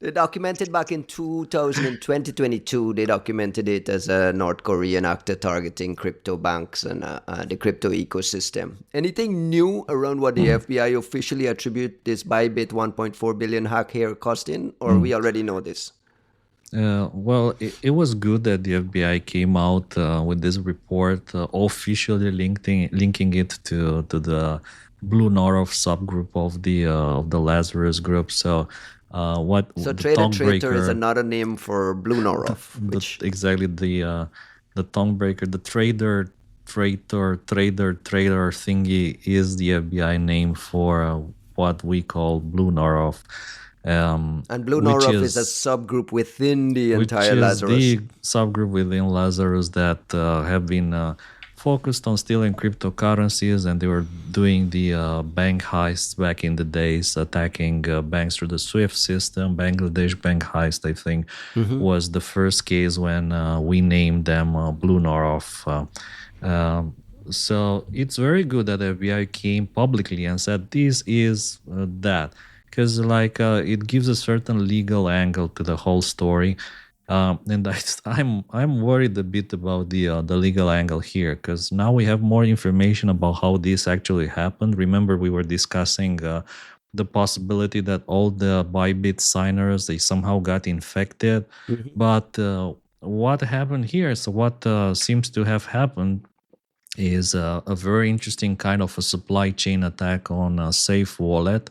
[SPEAKER 2] They documented back in 2022, they documented it as a North Korean actor targeting crypto banks and the crypto ecosystem. Anything new around what the FBI officially attribute this ByBit 1.4 billion hack here costing, or we already know this?
[SPEAKER 1] Well, it was good that the FBI came out with this report, officially linking it to the Blue North subgroup of the Lazarus Group. So
[SPEAKER 2] Traitor is another name for Blue North.
[SPEAKER 1] Exactly, the tongue breaker, the traitor thingy is the FBI name for what we call Blue North.
[SPEAKER 2] And Blue North is a subgroup within the entire Lazarus.
[SPEAKER 1] The subgroup within Lazarus that have been focused on stealing cryptocurrencies, and they were doing the bank heists back in the days, attacking banks through the SWIFT system. Bangladesh bank heist, I think, was the first case when we named them Blue North. So it's very good that FBI came publicly and said this is that, because it gives a certain legal angle to the whole story. And I'm worried a bit about the legal angle here, because now we have more information about how this actually happened. Remember, we were discussing the possibility that all the ByBit signers, they somehow got infected. But what happened here? So what seems to have happened is a very interesting kind of a supply chain attack on a Safe Wallet,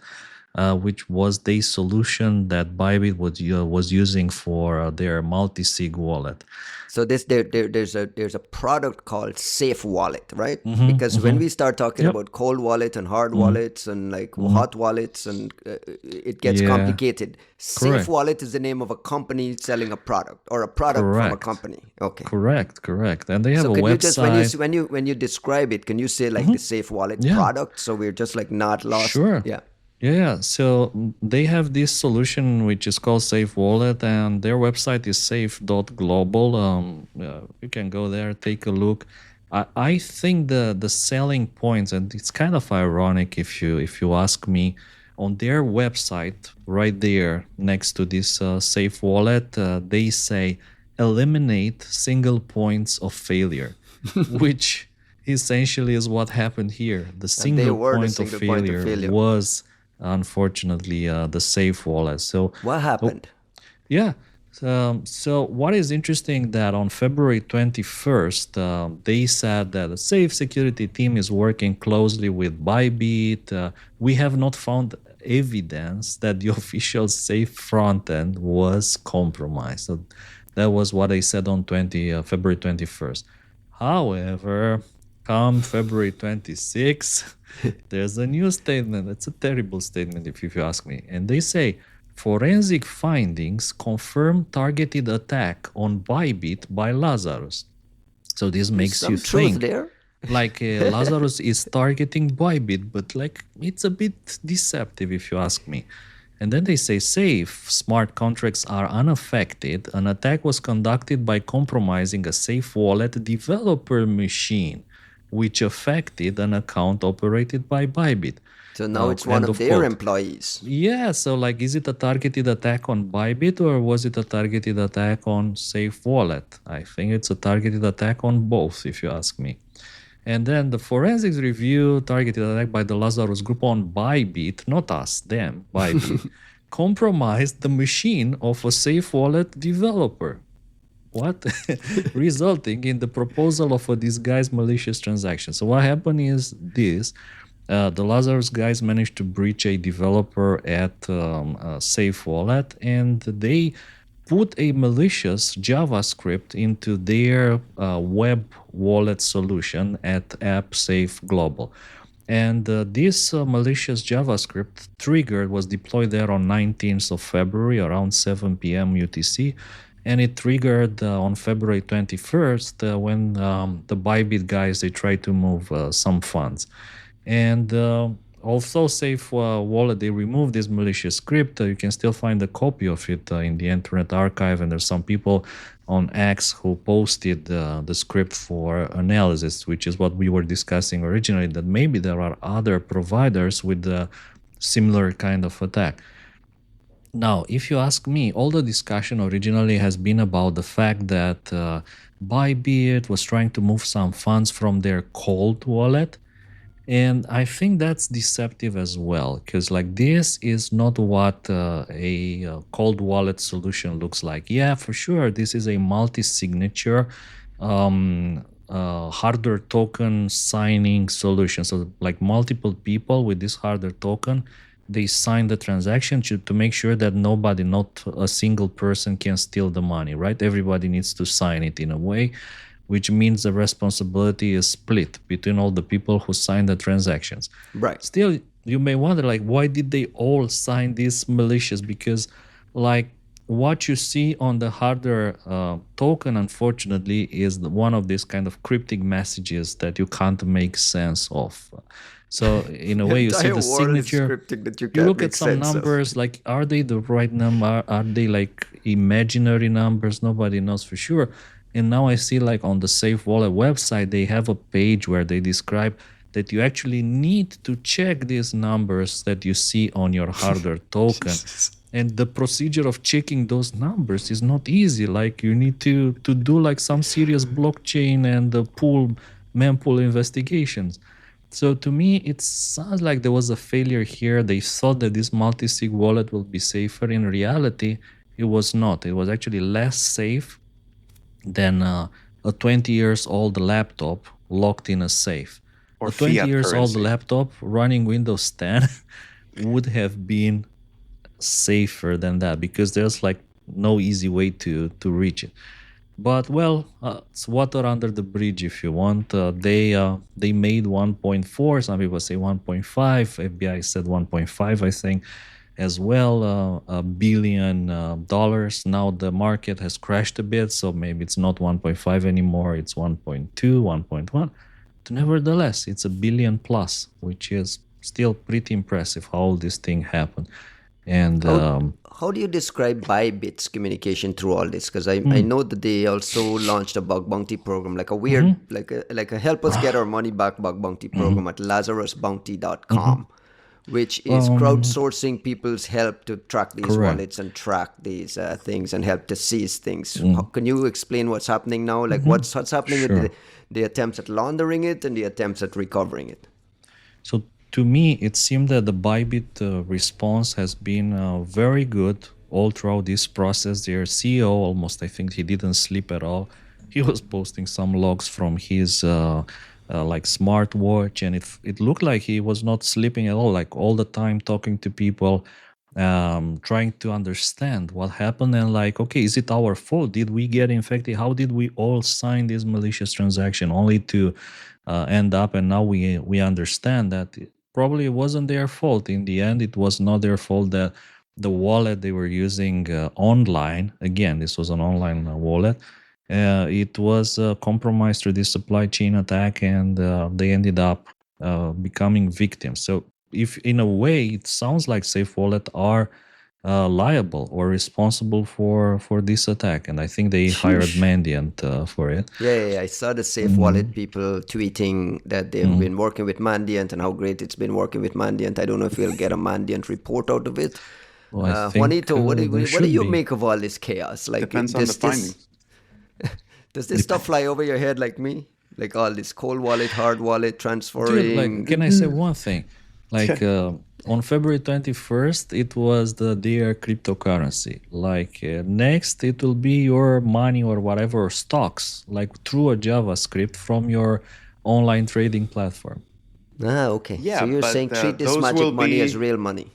[SPEAKER 1] which was the solution that ByBit was using for their multi-sig wallet.
[SPEAKER 2] So there's a product called Safe Wallet, right? Because when we start talking about cold wallet and hard wallets and hot wallets, and it gets complicated. Safe Wallet is the name of a company selling a product, or a product from a company. Okay.
[SPEAKER 1] Correct. And they have a
[SPEAKER 2] can
[SPEAKER 1] website.
[SPEAKER 2] You just when you describe it, can you say the Safe Wallet product, so we're just not lost?
[SPEAKER 1] Sure.
[SPEAKER 2] Yeah.
[SPEAKER 1] Yeah, so they have this solution which is called Safe Wallet, and their website is safe.global. You can go there, take a look. I think the selling points, and it's kind of ironic if you ask me, on their website right there next to this Safe Wallet, they say eliminate single points of failure, which essentially is what happened here. The single point of failure was, unfortunately, the Safe Wallet. So
[SPEAKER 2] what happened?
[SPEAKER 1] So what is interesting that on February 21st, they said that the Safe security team is working closely with ByBit. We have not found evidence that the official Safe frontend was compromised. So that was what they said on February 21st. However, come February 26th, there's a new statement. It's a terrible statement if you ask me. And they say, forensic findings confirm targeted attack on ByBit by Lazarus. So this makes you think
[SPEAKER 2] there.
[SPEAKER 1] Lazarus is targeting ByBit, but it's a bit deceptive if you ask me. And then they say safe smart contracts are unaffected. An attack was conducted by compromising a Safe Wallet developer machine, which affected an account operated by ByBit.
[SPEAKER 2] So now it's one of their employees.
[SPEAKER 1] Yeah, so is it a targeted attack on ByBit, or was it a targeted attack on Safe Wallet? I think it's a targeted attack on both, if you ask me. And then the forensics review targeted attack by the Lazarus Group on ByBit, not us, them, ByBit, compromised the machine of a Safe Wallet developer. What? Resulting in the proposal of a disguised malicious transaction. So what happened is this. The Lazarus guys managed to breach a developer at Safe Wallet, and they put a malicious JavaScript into their web wallet solution at AppSafe Global. And this malicious JavaScript was deployed there on 19th of February around 7 p.m. UTC. And it triggered on February 21st when the ByBit guys, they tried to move some funds. And also Safe Wallet, they removed this malicious script. You can still find a copy of it in the Internet Archive, and there's some people on X who posted the script for analysis, which is what we were discussing originally, that maybe there are other providers with a similar kind of attack. Now, if you ask me, all the discussion originally has been about the fact that ByBit was trying to move some funds from their cold wallet. And I think that's deceptive as well, because this is not what a cold wallet solution looks like. Yeah, for sure, this is a multi-signature hardware token signing solution. So multiple people with this hardware token, they sign the transaction to make sure that nobody, not a single person, can steal the money, right? Everybody needs to sign it in a way, which means the responsibility is split between all the people who sign the transactions.
[SPEAKER 2] Right.
[SPEAKER 1] Still, you may wonder, why did they all sign this malicious? Because, what you see on the hardware token, unfortunately, is one of these kind of cryptic messages that you can't make sense of. So in a
[SPEAKER 2] The
[SPEAKER 1] way, you see
[SPEAKER 2] entire
[SPEAKER 1] the
[SPEAKER 2] world is
[SPEAKER 1] signature.
[SPEAKER 2] scripting that you
[SPEAKER 1] You
[SPEAKER 2] can't
[SPEAKER 1] look at
[SPEAKER 2] make
[SPEAKER 1] some
[SPEAKER 2] sense of.
[SPEAKER 1] numbers, like, are they the right number? Are they like imaginary numbers? Nobody knows for sure. And now I see, like, on the Safe Wallet website, they have a page where they describe that you actually need to check these numbers that you see on your hardware token. And the procedure of checking those numbers is not easy. Like, you need to do like some serious blockchain and mempool investigations. So to me, it sounds like there was a failure here. They thought that this multi-sig wallet will be safer. In reality, it was not. It was actually less safe than a 20 years old laptop locked in a safe.
[SPEAKER 3] Or
[SPEAKER 1] A 20
[SPEAKER 3] fiat
[SPEAKER 1] years old
[SPEAKER 3] currency.
[SPEAKER 1] laptop running Windows 10 would have been safer than that, because there's like no easy way to reach it. But well, it's water under the bridge, if you want. They made 1.4. Some people say 1.5. FBI said 1.5, I think, as well. $1 billion. Now the market has crashed a bit, so maybe it's not 1.5 anymore. It's 1.2, 1.1. But nevertheless, it's a billion plus, which is still pretty impressive how all this thing happened. And
[SPEAKER 2] How do you describe ByBit's communication through all this? Because I know that they also launched a bug bounty program, like a weird, like a help us get our money back bug bounty program at LazarusBounty.com, which is crowdsourcing people's help to track these
[SPEAKER 1] Correct.
[SPEAKER 2] wallets and track these things and help to seize things. Can you explain what's happening now? Like what's happening with
[SPEAKER 1] Sure.
[SPEAKER 2] the attempts at laundering it and the attempts at recovering it?
[SPEAKER 1] So to me, it seemed that the ByBit response has been very good all throughout this process. Their CEO, almost, I think he didn't sleep at all. He was posting some logs from his like smartwatch, and it looked like he was not sleeping at all, like all the time talking to people, trying to understand what happened, and like, okay, is it our fault? Did we get infected? How did we all sign this malicious transaction only to end up, and now we understand that probably it wasn't their fault. In the end, it was not their fault that the wallet they were using online, again, this was an online wallet, it was compromised through this supply chain attack, and they ended up becoming victims. So if in a way it sounds like Safe Wallet are liable or responsible for this attack, and I think they hired Mandiant for it.
[SPEAKER 2] Yeah, I saw the Safe Wallet people tweeting that they've been working with Mandiant and how great it's been working with Mandiant. I don't know if we'll get a Mandiant report out of it.
[SPEAKER 1] Well, I think
[SPEAKER 2] Juanito, what
[SPEAKER 1] there
[SPEAKER 2] do
[SPEAKER 1] should
[SPEAKER 2] you
[SPEAKER 1] be.
[SPEAKER 2] make of all this chaos? Like,
[SPEAKER 3] Depends on the findings.
[SPEAKER 2] does this stuff fly over your head like me? Like all this cold wallet, hard wallet,
[SPEAKER 1] Dude,
[SPEAKER 2] transferring.
[SPEAKER 1] like, can I say one thing? Like, on February 21st, it was their cryptocurrency. Like, next, it will be your money or whatever, or stocks, like through a JavaScript from your online trading platform.
[SPEAKER 2] Okay.
[SPEAKER 3] Yeah,
[SPEAKER 2] So you're
[SPEAKER 3] but
[SPEAKER 2] saying treat this
[SPEAKER 3] those
[SPEAKER 2] magic
[SPEAKER 3] will
[SPEAKER 2] money as
[SPEAKER 3] be
[SPEAKER 2] real money.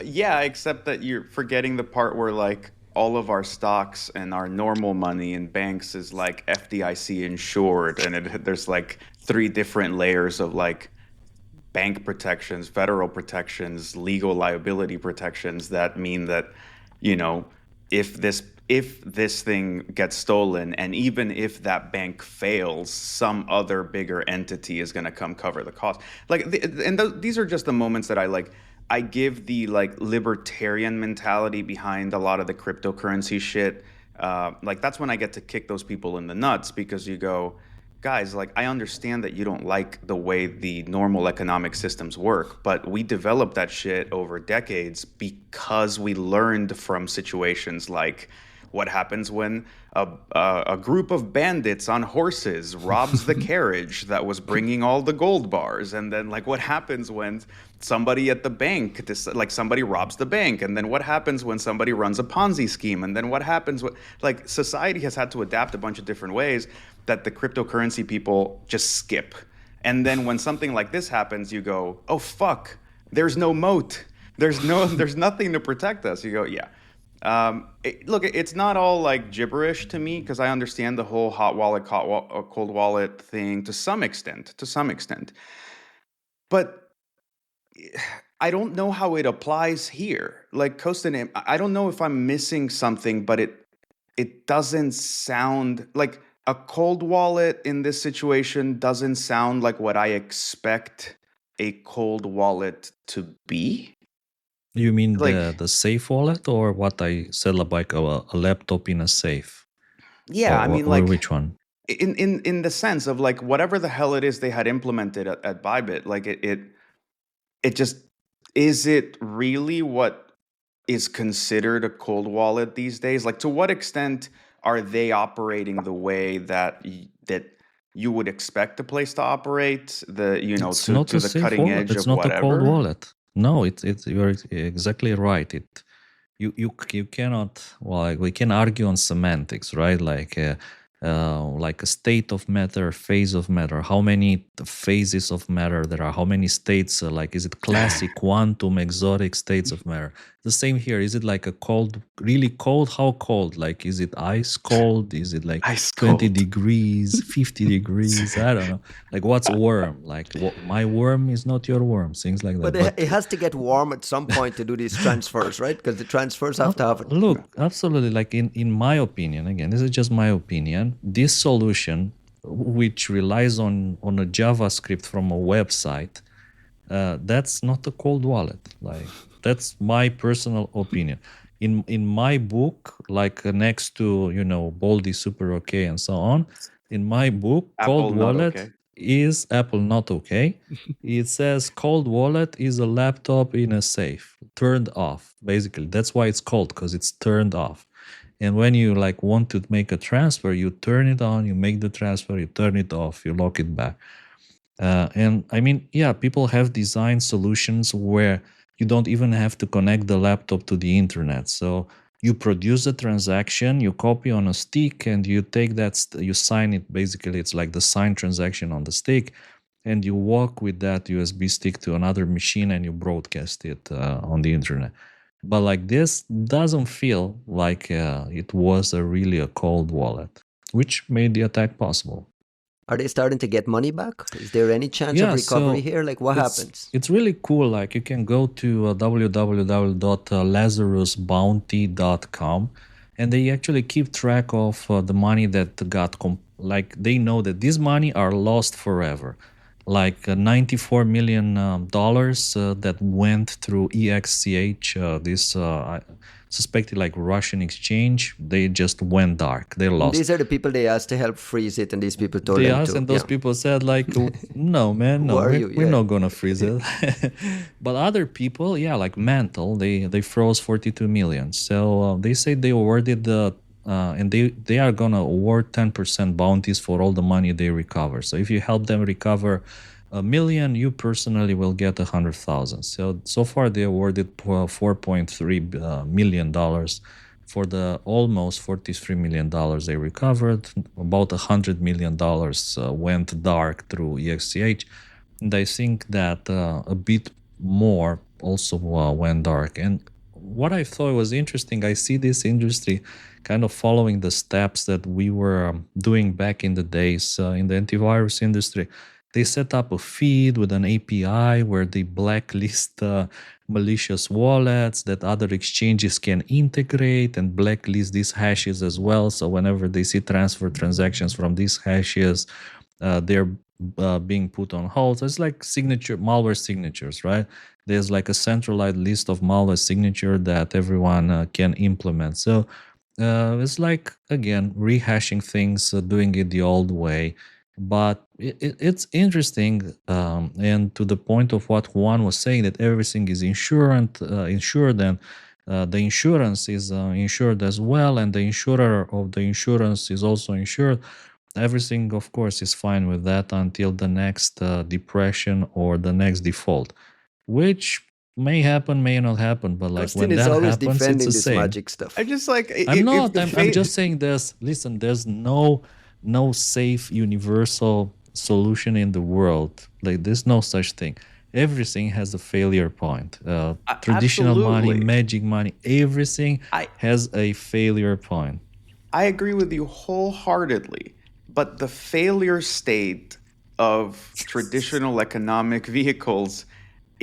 [SPEAKER 3] yeah, except that you're forgetting the part where like all of our stocks and our normal money in banks is like FDIC insured, and there's like 3 different layers of like bank protections, federal protections, legal liability protections that mean that, you know, if this thing gets stolen, and even if that bank fails, some other bigger entity is going to come cover the cost. Like, these are just the moments that I give the like libertarian mentality behind a lot of the cryptocurrency shit. Like, that's when I get to kick those people in the nuts, because you go, guys, like, I understand that you don't like the way the normal economic systems work, but we developed that shit over decades because we learned from situations like what happens when a group of bandits on horses robs the carriage that was bringing all the gold bars, and then like what happens when somebody at the bank, like somebody robs the bank, and then what happens when somebody runs a Ponzi scheme, and then what happens when, like, society has had to adapt a bunch of different ways that the cryptocurrency people just skip. And then when something like this happens, you go, oh fuck, there's no moat, there's nothing to protect us. You go, yeah. Look, it's not all like gibberish to me, because I understand the whole hot wallet, cold wallet thing to some extent. But I don't know how it applies here. Like Kostin, I don't know if I'm missing something, but it doesn't sound like a cold wallet in this situation doesn't sound like what I expect a cold wallet to be.
[SPEAKER 1] You mean
[SPEAKER 3] Like,
[SPEAKER 1] the safe wallet, or what I said, like a laptop in a safe,
[SPEAKER 3] yeah, I mean,
[SPEAKER 1] or
[SPEAKER 3] like
[SPEAKER 1] which one?
[SPEAKER 3] in the sense of like whatever the hell it is they had implemented at ByBit, like it just, is it really what is considered a cold wallet these days? Like, to what extent are they operating the way that that you would expect a place to operate?
[SPEAKER 1] It's not
[SPEAKER 3] To
[SPEAKER 1] a
[SPEAKER 3] the
[SPEAKER 1] safe
[SPEAKER 3] cutting
[SPEAKER 1] wallet.
[SPEAKER 3] edge
[SPEAKER 1] It's
[SPEAKER 3] of
[SPEAKER 1] not a cold
[SPEAKER 3] whatever.
[SPEAKER 1] wallet. No, it's you're exactly right. You cannot, well, we can argue on semantics, right? Like a state of matter, phase of matter, how many phases of matter there are, how many states, like is it classic, quantum, exotic states of matter? The same here. Is it like a cold, really cold? How cold? Like, is it ice cold? Is it like
[SPEAKER 3] Ice
[SPEAKER 1] 20
[SPEAKER 3] cold.
[SPEAKER 1] degrees, 50 degrees? I don't know. Like, what's worm? Like, my worm is not your worm, things like
[SPEAKER 2] But
[SPEAKER 1] that.
[SPEAKER 2] it has to get warm at some point to do these transfers, right? Because the transfers have to have it.
[SPEAKER 1] Look, absolutely. Like, in my opinion, again, this is just my opinion. This solution, which relies on a JavaScript from a website, that's not a cold wallet. Like, that's my personal opinion. In my book, like, next to Baldy, Super OK, and so on, in my book, cold
[SPEAKER 3] Apple not
[SPEAKER 1] wallet
[SPEAKER 3] okay.
[SPEAKER 1] is Apple not okay. It says cold wallet is a laptop in a safe, turned off. Basically, that's why it's cold, because it's turned off. And when you like want to make a transfer, you turn it on, you make the transfer, you turn it off, you lock it back. And I mean, yeah, people have designed solutions where you don't even have to connect the laptop to the internet. So you produce a transaction, you copy on a stick, and you take that, you sign it. Basically, it's like the signed transaction on the stick, and you walk with that USB stick to another machine and you broadcast it on the internet. But like, this doesn't feel like it was really a cold wallet, which made the attack possible.
[SPEAKER 2] Are they starting to get money back? Is there any chance of
[SPEAKER 1] Yeah,
[SPEAKER 2] recovery
[SPEAKER 1] so
[SPEAKER 2] here? Like, what
[SPEAKER 1] it's
[SPEAKER 2] happens?
[SPEAKER 1] it's really cool. Like, you can go to www.lazarusbounty.com, and they actually keep track of the money that got like, they know that this money are lost forever. Like, $94 million that went through EXCH, this I suspected like Russian exchange. They just went dark. They
[SPEAKER 2] And
[SPEAKER 1] lost.
[SPEAKER 2] these are the people they asked to help freeze it, and these people told
[SPEAKER 1] They
[SPEAKER 2] them
[SPEAKER 1] asked,
[SPEAKER 2] to,
[SPEAKER 1] and those
[SPEAKER 2] yeah.
[SPEAKER 1] people said, like, no, man,
[SPEAKER 2] Who
[SPEAKER 1] no,
[SPEAKER 2] are
[SPEAKER 1] we're,
[SPEAKER 2] you?
[SPEAKER 1] we're
[SPEAKER 2] Yeah.
[SPEAKER 1] not gonna freeze it. But other people, yeah, like Mantle, they froze 42 million. So they say they awarded and they are gonna award 10% bounties for all the money they recover. So if you help them recover $1 million, you personally will get 100,000. So far they awarded $4.3 million for the almost $43 million they recovered. About $100 million went dark through EXCH. And I think that a bit more also went dark. And what I thought was interesting, I see this industry kind of following the steps that we were doing back in the days in the antivirus industry. They set up a feed with an API where they blacklist malicious wallets that other exchanges can integrate, and blacklist these hashes as well. So whenever they see transfer transactions from these hashes, they're being put on hold. So it's like malware signatures, right? There's like a centralized list of malware signature that everyone can implement. So it's like, again, rehashing things, doing it the old way. But it's interesting, and to the point of what Juan was saying, that everything is insured, and the insurance is insured as well, and the insurer of the insurance is also insured. Everything, of course, is fine with that until the next depression or the next default, which may happen, may not happen. But like,
[SPEAKER 2] Kostin
[SPEAKER 1] when
[SPEAKER 2] is
[SPEAKER 1] that
[SPEAKER 2] always
[SPEAKER 1] happens, it's
[SPEAKER 2] defending
[SPEAKER 1] the
[SPEAKER 2] this
[SPEAKER 1] same.
[SPEAKER 2] magic stuff.
[SPEAKER 3] I just like
[SPEAKER 1] I'm
[SPEAKER 3] if
[SPEAKER 1] not.
[SPEAKER 3] the
[SPEAKER 1] I'm
[SPEAKER 3] fate.
[SPEAKER 1] just saying this. Listen, there's no safe universal solution in the world. Like, there's no such thing. Everything has a failure point. Traditional money,
[SPEAKER 3] Absolutely.
[SPEAKER 1] magic money, everything
[SPEAKER 3] I
[SPEAKER 1] has a failure point.
[SPEAKER 3] I agree with you wholeheartedly, but the failure state of traditional economic vehicles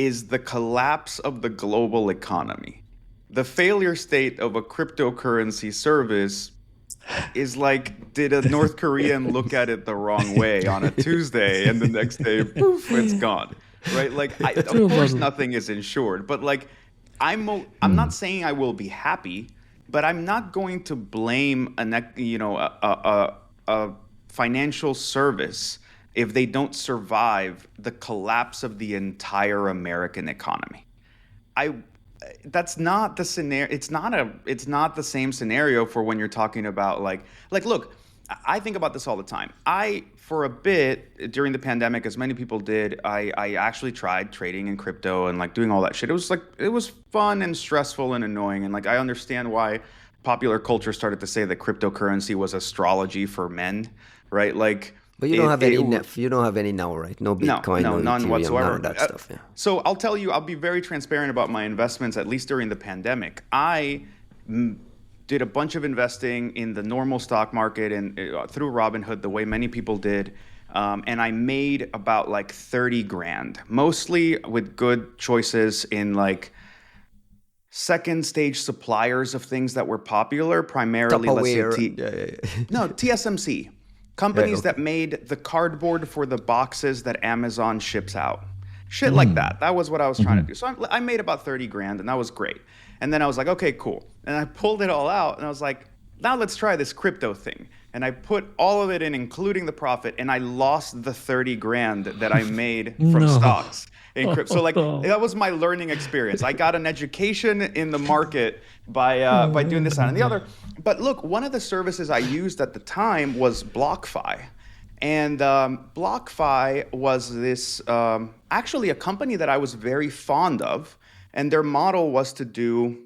[SPEAKER 3] is the collapse of the global economy. The failure state of a cryptocurrency service is like, did a North Korean look at it the wrong way on a Tuesday and the next day, poof, it's gone, right? Like, of
[SPEAKER 1] True,
[SPEAKER 3] course,
[SPEAKER 1] but
[SPEAKER 3] nothing is insured, but like, I'm not saying I will be happy, but I'm not going to blame a financial service if they don't survive the collapse of the entire American economy. I That's not the scenario. It's not the same scenario for when you're talking about like look, I think about this all the time. For a bit during the pandemic, as many people did, I actually tried trading in crypto and like doing all that shit. It was fun and stressful and annoying, and like I understand why popular culture started to say that cryptocurrency was astrology for men, right? Like
[SPEAKER 2] But you don't have any you don't have any now, right? No Bitcoin, no
[SPEAKER 3] none
[SPEAKER 2] Ethereum,
[SPEAKER 3] whatsoever.
[SPEAKER 2] none of that stuff. Yeah.
[SPEAKER 3] So I'll be very transparent about my investments, at least during the pandemic. I did a bunch of investing in the normal stock market and through Robinhood, the way many people did. And I made about like 30 grand, mostly with good choices in like second stage suppliers of things that were popular, primarily,
[SPEAKER 2] Tupperware.
[SPEAKER 3] let's say, no, TSMC. Companies that made the cardboard for the boxes that Amazon ships out. Shit like that. That was what I was trying to do. So I made about 30 grand, and that was great. And then I was like, okay, cool. And I pulled it all out, and I was like, now let's try this crypto thing. And I put all of it in, including the profit, and I lost the 30 grand that I made from stocks in crypto. So like that was my learning experience. I got an education in the market by doing this and the other. But look, one of the services I used at the time was BlockFi. And BlockFi was this actually a company that I was very fond of. And their model was to do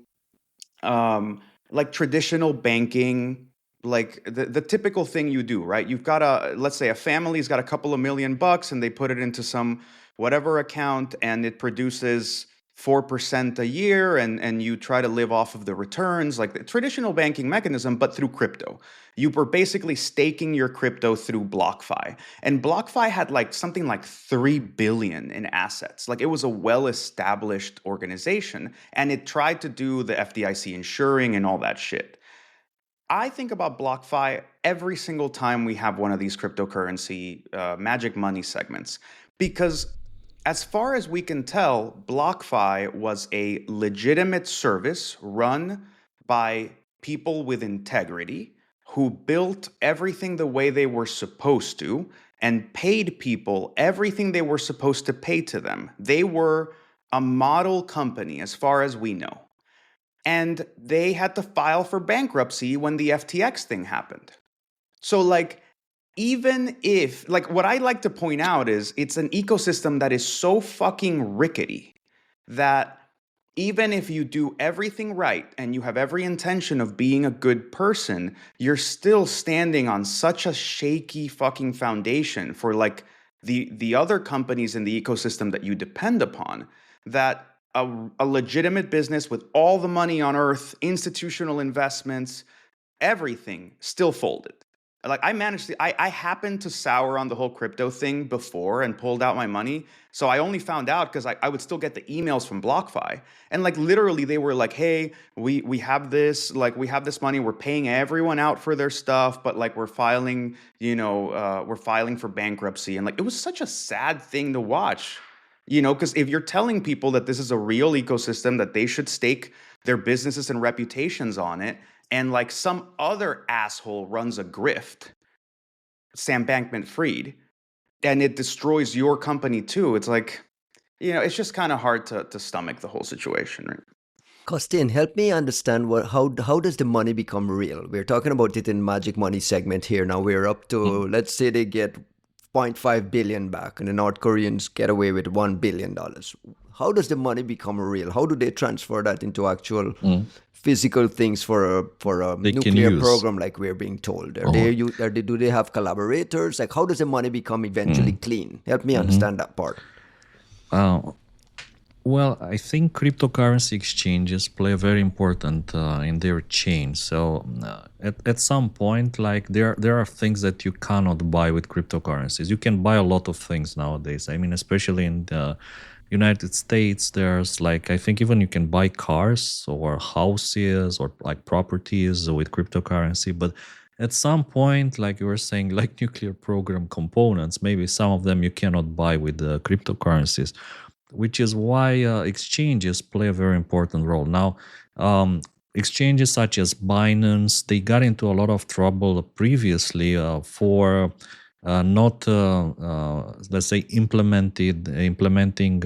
[SPEAKER 3] like traditional banking, like the typical thing you do, right? You've got let's say a family's got a couple of $1,000,000 and they put it into some whatever account and it produces 4% a year, and you try to live off of the returns, like the traditional banking mechanism, but through crypto. You were basically staking your crypto through BlockFi. And BlockFi had like something like 3 billion in assets. Like it was a well-established organization, and it tried to do the FDIC insuring and all that shit. I think about BlockFi every single time we have one of these cryptocurrency magic money segments, because as far as we can tell, BlockFi was a legitimate service run by people with integrity who built everything the way they were supposed to and paid people everything they were supposed to pay to them. They were a model company as far as we know. And they had to file for bankruptcy when the FTX thing happened. So like, even if, like, what I like to point out is it's an ecosystem that is so fucking rickety that even if you do everything right and you have every intention of being a good person, you're still standing on such a shaky fucking foundation for like the other companies in the ecosystem that you depend upon, that a legitimate business with all the money on earth, institutional investments, everything still folded. Like I happened to sour on the whole crypto thing before and pulled out my money. So I only found out because I would still get the emails from BlockFi. And like literally they were like, hey, we have this, like we have this money, we're paying everyone out for their stuff, but like we're filing for bankruptcy. And like it was such a sad thing to watch, because if you're telling people that this is a real ecosystem, that they should stake their businesses and reputations on it, and like some other asshole runs a grift, Sam Bankman-Fried, and it destroys your company too. It's like, it's just kind of hard to stomach the whole situation, right?
[SPEAKER 2] Costin, help me understand how does the money become real? We're talking about it in Magic Money segment here. Now we're up to, let's say they get 0.5 billion back and the North Koreans get away with $1 billion. How does the money become real? How do they transfer that into actual physical things for a nuclear program like we're being told? Do they have collaborators? Like how does the money become eventually clean? Help me understand that part.
[SPEAKER 1] Well, I think cryptocurrency exchanges play a very important in their chain. So at some point, like there are things that you cannot buy with cryptocurrencies. You can buy a lot of things nowadays. I mean, especially in United States, there's like, I think even you can buy cars or houses or like properties with cryptocurrency. But at some point, like you were saying, like nuclear program components, maybe some of them you cannot buy with the cryptocurrencies, which is why exchanges play a very important role. Now, exchanges such as Binance, they got into a lot of trouble previously for not, let's say, implementing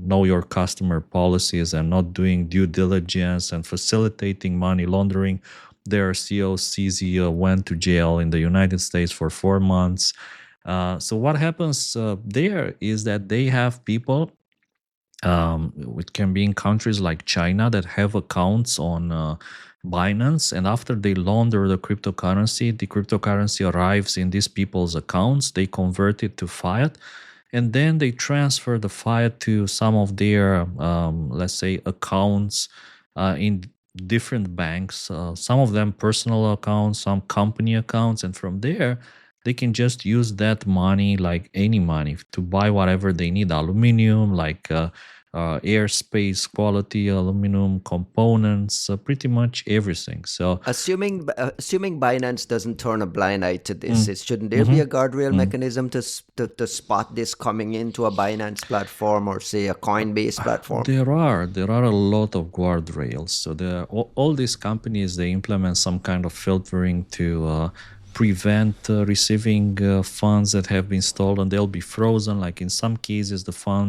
[SPEAKER 1] know your customer policies and not doing due diligence and facilitating money laundering. Their CEO, CZ, went to jail in the United States for 4 months. So what happens there is that they have people, it can be in countries like China, that have accounts on Binance, and after they launder the cryptocurrency arrives in these people's accounts. They convert it to fiat, and then they transfer the fiat to some of their, let's say, accounts in different banks. Some of them personal accounts, some company accounts, and from there they can just use that money, like any money, to buy whatever they need. Aluminium, like airspace quality aluminum components, pretty much everything. So
[SPEAKER 2] Assuming Binance doesn't turn a blind eye to this, shouldn't there be a guardrail mechanism to spot this coming into a Binance platform or say a Coinbase platform?
[SPEAKER 1] there are a lot of guardrails. So all these companies, they implement some kind of filtering to prevent receiving funds that have been stolen. They'll be frozen. Like in some cases,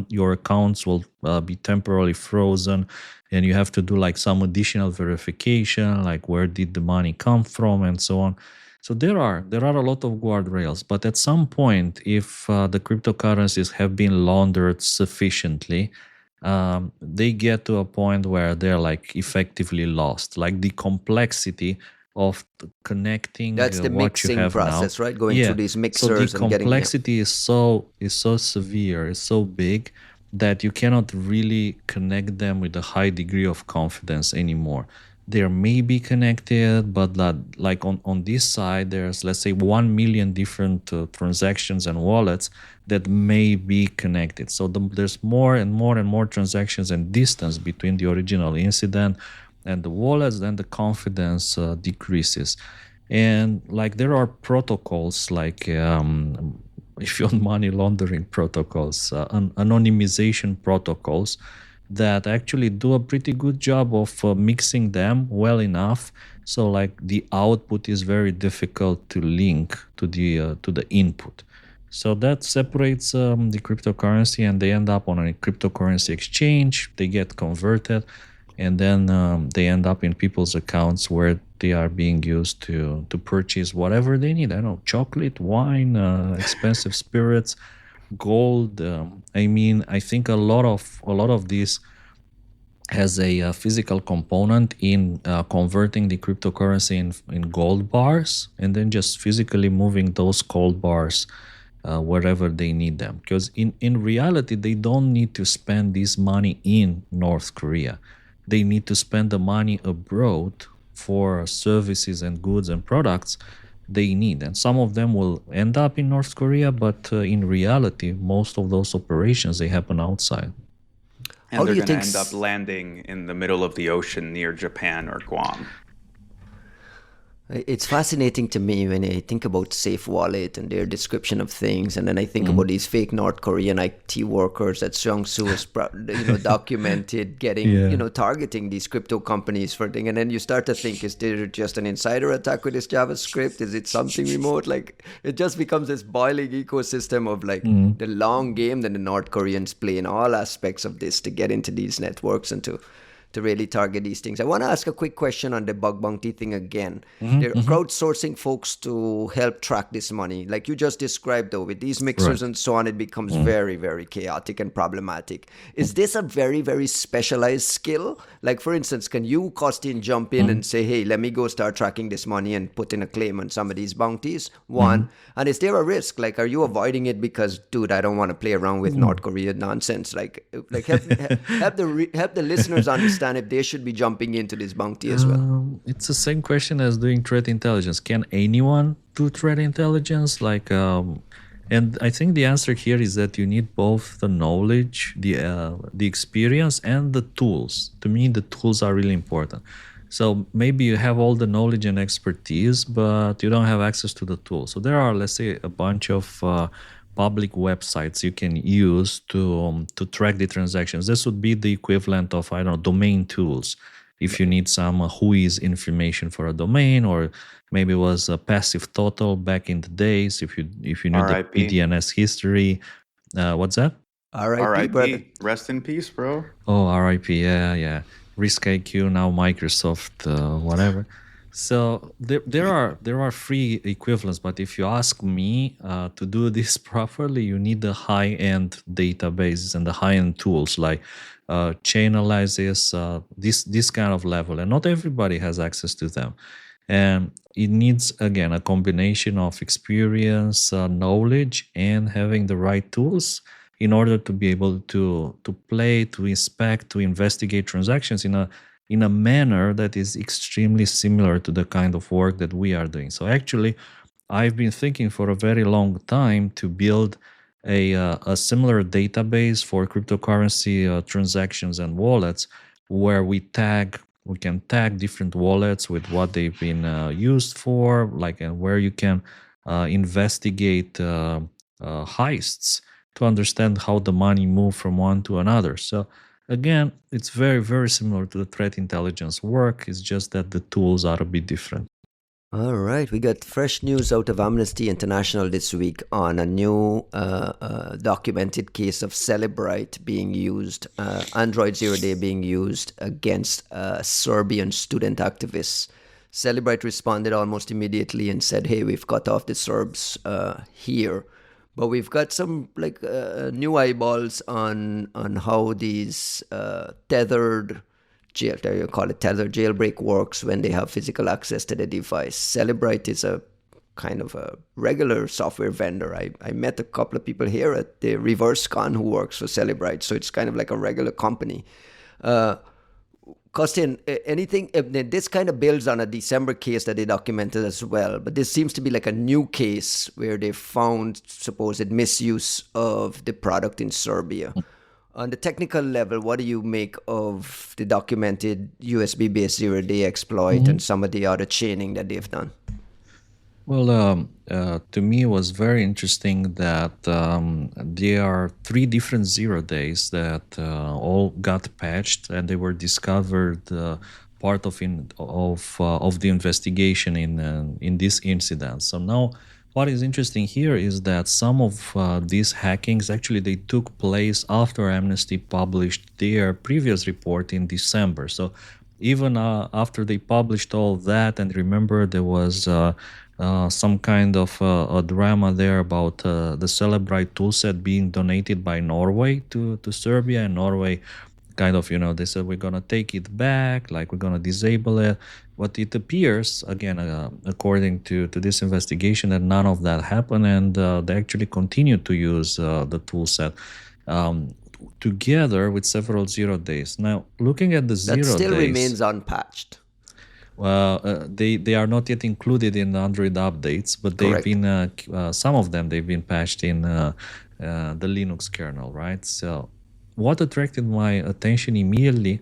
[SPEAKER 1] your accounts will be temporarily frozen, and you have to do like some additional verification, like where did the money come from, and so on. So there are a lot of guardrails. But at some point, if the cryptocurrencies have been laundered sufficiently, they get to a point where they're like effectively lost. Like the complexity of connecting
[SPEAKER 2] That's the
[SPEAKER 1] what you
[SPEAKER 2] mixing
[SPEAKER 1] have
[SPEAKER 2] process,
[SPEAKER 1] now.
[SPEAKER 2] right? Going through these
[SPEAKER 1] So the
[SPEAKER 2] mixers and getting
[SPEAKER 1] complexity is so severe, is so big, that you cannot really connect them with a high degree of confidence anymore. They may be connected, but like on this side, there's, let's say, 1 million different transactions and wallets that may be connected. So there's more and more and more transactions and distance between the original incident and the wallets, then the confidence decreases. And like there are protocols like if you want money laundering protocols, anonymization protocols, that actually do a pretty good job of mixing them well enough. So like the output is very difficult to link to the input. So that separates the cryptocurrency, and they end up on a cryptocurrency exchange. They get converted, and then they end up in people's accounts where they are being used to purchase whatever they need. I don't know, chocolate, wine, expensive spirits, gold. I think a lot of this has a physical component in converting the cryptocurrency in gold bars, and then just physically moving those gold bars wherever they need them. Because in reality, they don't need to spend this money in North Korea. They need to spend the money abroad for services and goods and products they need. And some of them will end up in North Korea, but in reality, most of those operations, they happen outside.
[SPEAKER 3] And they're going to end up landing in the middle of the ocean near Japan or Guam.
[SPEAKER 2] It's fascinating to me when I think about Safe Wallet and their description of things, and then I think about these fake North Korean IT workers that Seongsu has documented getting, targeting these crypto companies for things. And then you start to think, is there just an insider attack with this JavaScript? Is it something remote? Like, it just becomes this boiling ecosystem of like the long game that the North Koreans play in all aspects of this to get into these networks and to really target these things. I want to ask a quick question on the bug bounty thing again. They're crowdsourcing folks to help track this money. Like you just described, though, with these mixers and so on, it becomes very, very chaotic and problematic. Is this a very, very specialized skill? Like, for instance, can you, Costin, jump in and say, hey, let me go start tracking this money and put in a claim on some of these bounties? One. And is there a risk? Like, are you avoiding it because, dude, I don't want to play around with North Korean nonsense? Like help the listeners understand if they should be jumping into this bounty as well.
[SPEAKER 1] It's the same question as doing threat intelligence. Can anyone do threat intelligence? Like And I think the answer here is that you need both the knowledge, the experience, and the tools. To me, the tools are really important. So maybe you have all the knowledge and expertise, but you don't have access to the tools. So there are, let's say, a bunch of public websites you can use to track the transactions. This would be the equivalent of, I don't know, domain tools. If you need some whois information for a domain, or maybe it was a passive total back in the days. If you need the
[SPEAKER 3] RIP.
[SPEAKER 1] PDNS history, what's that?
[SPEAKER 2] R.I.P. brother.
[SPEAKER 3] RIP. Rest in peace, bro.
[SPEAKER 1] Oh, RIP. Yeah. Risk IQ, now Microsoft, whatever. So there are free equivalents, but if you ask me to do this properly, you need the high-end databases and the high-end tools like Chainalysis, this kind of level, and not everybody has access to them. And it needs, again, a combination of experience, knowledge, and having the right tools in order to be able to play, to inspect, to investigate transactions in a manner that is extremely similar to the kind of work that we are doing. So actually, I've been thinking for a very long time to build a similar database for cryptocurrency transactions and wallets, where we can tag different wallets with what they've been used for, like, and where you can investigate heists to understand how the money moved from one to another. So again, it's very, very similar to the threat intelligence work. It's just that the tools are a bit different.
[SPEAKER 2] All right, we got fresh news out of Amnesty International this week on a new documented case of Cellebrite being used, Android Zero Day being used against Serbian student activists. Cellebrite responded almost immediately and said, "Hey, we've cut off the Serbs here." But we've got some new eyeballs on how these tethered tethered jailbreak works when they have physical access to the device. Cellebrite is a kind of a regular software vendor. I met a couple of people here at the ReverseCon who works for Cellebrite, so it's kind of like a regular company. Kostin, anything, this kind of builds on a December case that they documented as well, but this seems to be like a new case where they found supposed misuse of the product in Serbia. On the technical level, what do you make of the documented USB-based zero-day exploit and some of the other chaining that they've done?
[SPEAKER 1] Well, to me, it was very interesting that there are 3 different 0 days that all got patched, and they were discovered part of the investigation in this incident. So now, what is interesting here is that some of these hackings actually they took place after Amnesty published their previous report in December. So even after they published all that, and remember there was some kind of a drama there about the Cellebrite toolset being donated by Norway to Serbia, and Norway kind of, they said, we're going to take it back, like we're going to disable it. But it appears, again, according to this investigation, that none of that happened, and they actually continued to use the toolset together with several 0 days. Now, looking at the 0 days...
[SPEAKER 2] That still remains unpatched.
[SPEAKER 1] Well, they are not yet included in the Android updates, but they've been some of them they've been patched in the Linux kernel, right? So what attracted my attention immediately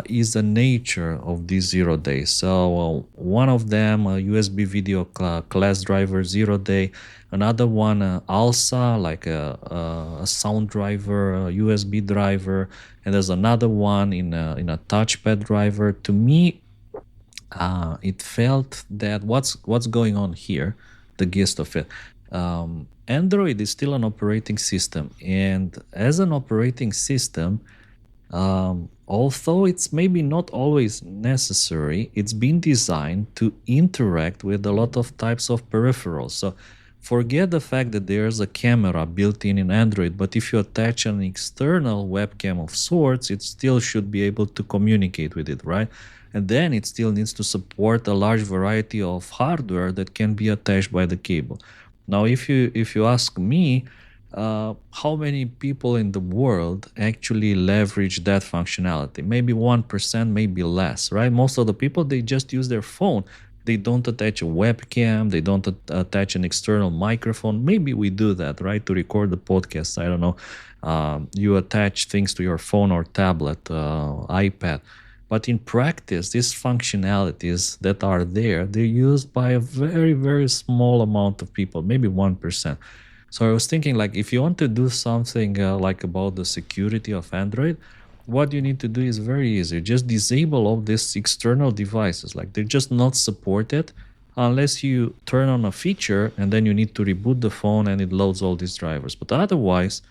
[SPEAKER 1] is the nature of these 0 days. So one of them, a USB video class driver 0 day, another one ALSA, like a sound driver, a USB driver, and there's another one in a touchpad driver. To me, it felt that what's going on here, the gist of it. Android is still an operating system, and as an operating system, although it's maybe not always necessary, it's been designed to interact with a lot of types of peripherals. So forget the fact that there's a camera built in Android, but if you attach an external webcam of sorts, it still should be able to communicate with it, right? And then it still needs to support a large variety of hardware that can be attached by the cable. Now, if you ask me, how many people in the world actually leverage that functionality? Maybe 1%, maybe less, right? Most of the people, they just use their phone They don't attach a webcam. They don't attach an external microphone. Maybe we do that, right, to record the podcast. I don't know. You attach things to your phone or tablet, iPad. But in practice, these functionalities that are there, they're used by a very, very small amount of people, maybe 1%. So I was thinking, like, if you want to do something like about the security of Android, what you need to do is very easy. Just disable all these external devices. Like, they're just not supported unless you turn on a feature and then you need to reboot the phone and it loads all these drivers. But otherwise,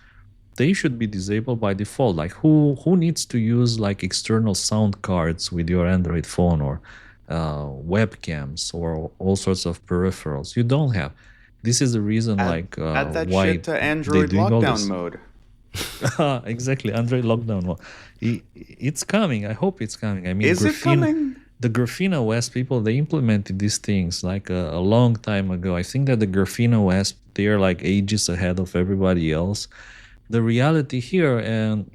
[SPEAKER 1] they should be disabled by default. Like, who needs to use like external sound cards with your Android phone, or webcams, or all sorts of peripherals? You don't have. This is the reason, like,
[SPEAKER 3] Add that
[SPEAKER 1] why
[SPEAKER 3] shit to
[SPEAKER 1] they're
[SPEAKER 3] Android
[SPEAKER 1] doing all
[SPEAKER 3] lockdown
[SPEAKER 1] this.
[SPEAKER 3] mode.
[SPEAKER 1] Exactly, Android lockdown. Well, it's coming. I hope it's coming. I mean,
[SPEAKER 3] Is it coming?
[SPEAKER 1] the Graphene OS people, they implemented these things like a long time ago. I think that the Graphene OS, they are like ages ahead of everybody else. The reality here, and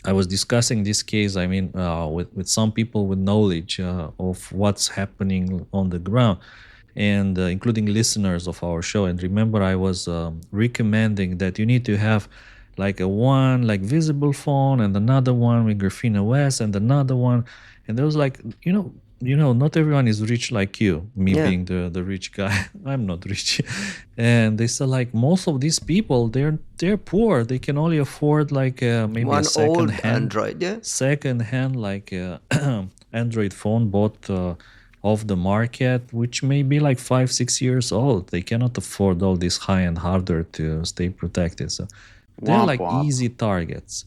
[SPEAKER 1] I was discussing this case, I mean, with some people with knowledge of what's happening on the ground, and including listeners of our show. And remember, I was recommending that you need to have like a one like visible phone and another one with Graphene OS and another one. And there was like, not everyone is rich like you, me
[SPEAKER 2] Yeah.
[SPEAKER 1] being the rich guy. I'm not rich. And they said, like, most of these people, they're poor. They can only afford like maybe
[SPEAKER 2] One
[SPEAKER 1] a
[SPEAKER 2] old Android, yeah.
[SPEAKER 1] second hand like Android phone bought off the market, which may be like 5-6 years old. They cannot afford all this high-end hardware to stay protected. So they're
[SPEAKER 3] Womp
[SPEAKER 1] like
[SPEAKER 3] womp.
[SPEAKER 1] easy targets.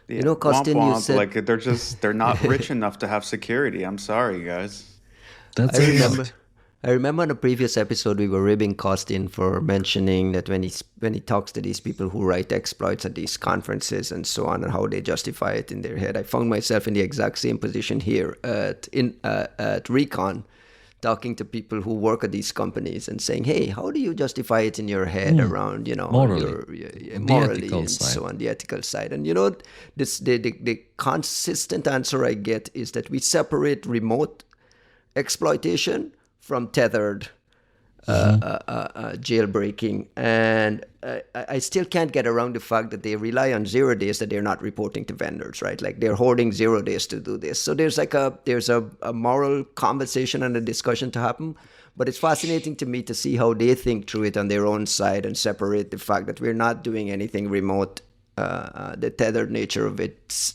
[SPEAKER 3] Yeah,
[SPEAKER 2] know,
[SPEAKER 3] womp
[SPEAKER 2] Costin, you
[SPEAKER 3] womp.
[SPEAKER 2] said-
[SPEAKER 3] Like they're not rich enough to have security. I'm sorry, guys.
[SPEAKER 1] That's
[SPEAKER 2] I
[SPEAKER 1] a
[SPEAKER 2] remember.
[SPEAKER 1] fact.
[SPEAKER 2] I remember in a previous episode we were ribbing Costin for mentioning that when he talks to these people who write exploits at these conferences and so on, and how they justify it in their head. I found myself in the exact same position here at Recon, talking to people who work at these companies and saying, "Hey, how do you justify it in your head around
[SPEAKER 1] Morally.
[SPEAKER 2] your
[SPEAKER 1] On the
[SPEAKER 2] morally
[SPEAKER 1] ethical
[SPEAKER 2] and
[SPEAKER 1] side.
[SPEAKER 2] so on, the ethical side?" And the consistent answer I get is that we separate remote exploitation from tethered jailbreaking, and I still can't get around the fact that they rely on 0 days that they're not reporting to vendors, right? Like they're hoarding 0 days to do this. So there's a moral conversation and a discussion to happen. But it's fascinating to me to see how they think through it on their own side and separate the fact that we're not doing anything remote. The tethered nature of it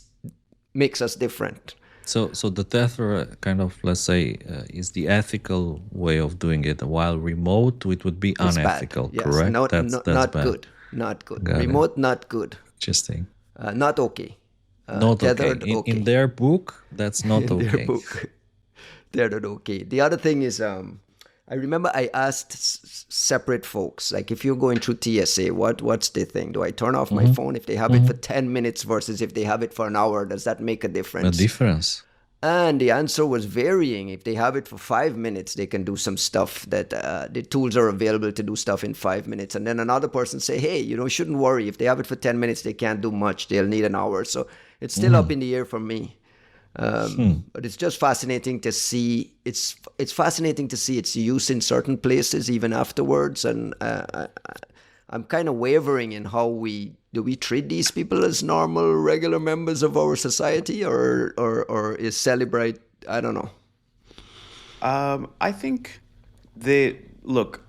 [SPEAKER 2] makes us different.
[SPEAKER 1] So the tether kind of, let's say, is the ethical way of doing it, while remote it would be
[SPEAKER 2] It's
[SPEAKER 1] unethical,
[SPEAKER 2] bad. Yes,
[SPEAKER 1] correct?
[SPEAKER 2] not
[SPEAKER 1] That's bad.
[SPEAKER 2] good. Not good.
[SPEAKER 1] Got it.
[SPEAKER 2] Remote, not good.
[SPEAKER 1] Interesting.
[SPEAKER 2] Not okay.
[SPEAKER 1] Not okay.
[SPEAKER 2] Tethered, okay.
[SPEAKER 1] In their book, that's not
[SPEAKER 2] In
[SPEAKER 1] okay.
[SPEAKER 2] their book. They're not okay. The other thing is, I remember I asked separate folks, like if you're going through TSA, what's the thing? Do I turn off my phone if they have it for 10 minutes versus if they have it for an hour? Does that make a
[SPEAKER 1] A
[SPEAKER 2] difference?
[SPEAKER 1] difference.
[SPEAKER 2] And the answer was varying. If they have it for 5 minutes, they can do some stuff that the tools are available to do stuff in 5 minutes. And then another person say, hey, shouldn't worry. If they have it for 10 minutes, they can't do much. They'll need an hour. So it's still up in the air for me. But it's just fascinating to see. It's fascinating to see its use in certain places even afterwards. And I'm kind of wavering in how we treat these people as normal, regular members of our society, or is Cellebrite? I don't know.
[SPEAKER 3] I think look,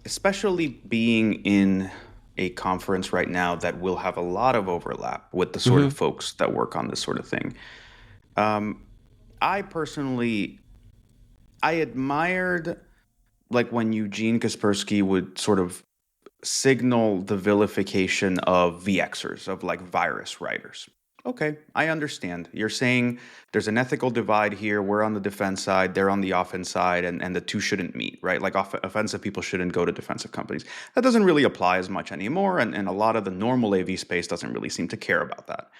[SPEAKER 3] especially being in a conference right now that will have a lot of overlap with the sort of folks that work on this sort of thing. I personally, I admired like when Eugene Kaspersky would sort of signal the vilification of VXers, of like virus writers. Okay, I understand. You're saying there's an ethical divide here. We're on the defense side, they're on the offense side, and the two shouldn't meet, right? Like offensive people shouldn't go to defensive companies. That doesn't really apply as much anymore, and a lot of the normal AV space doesn't really seem to care about that.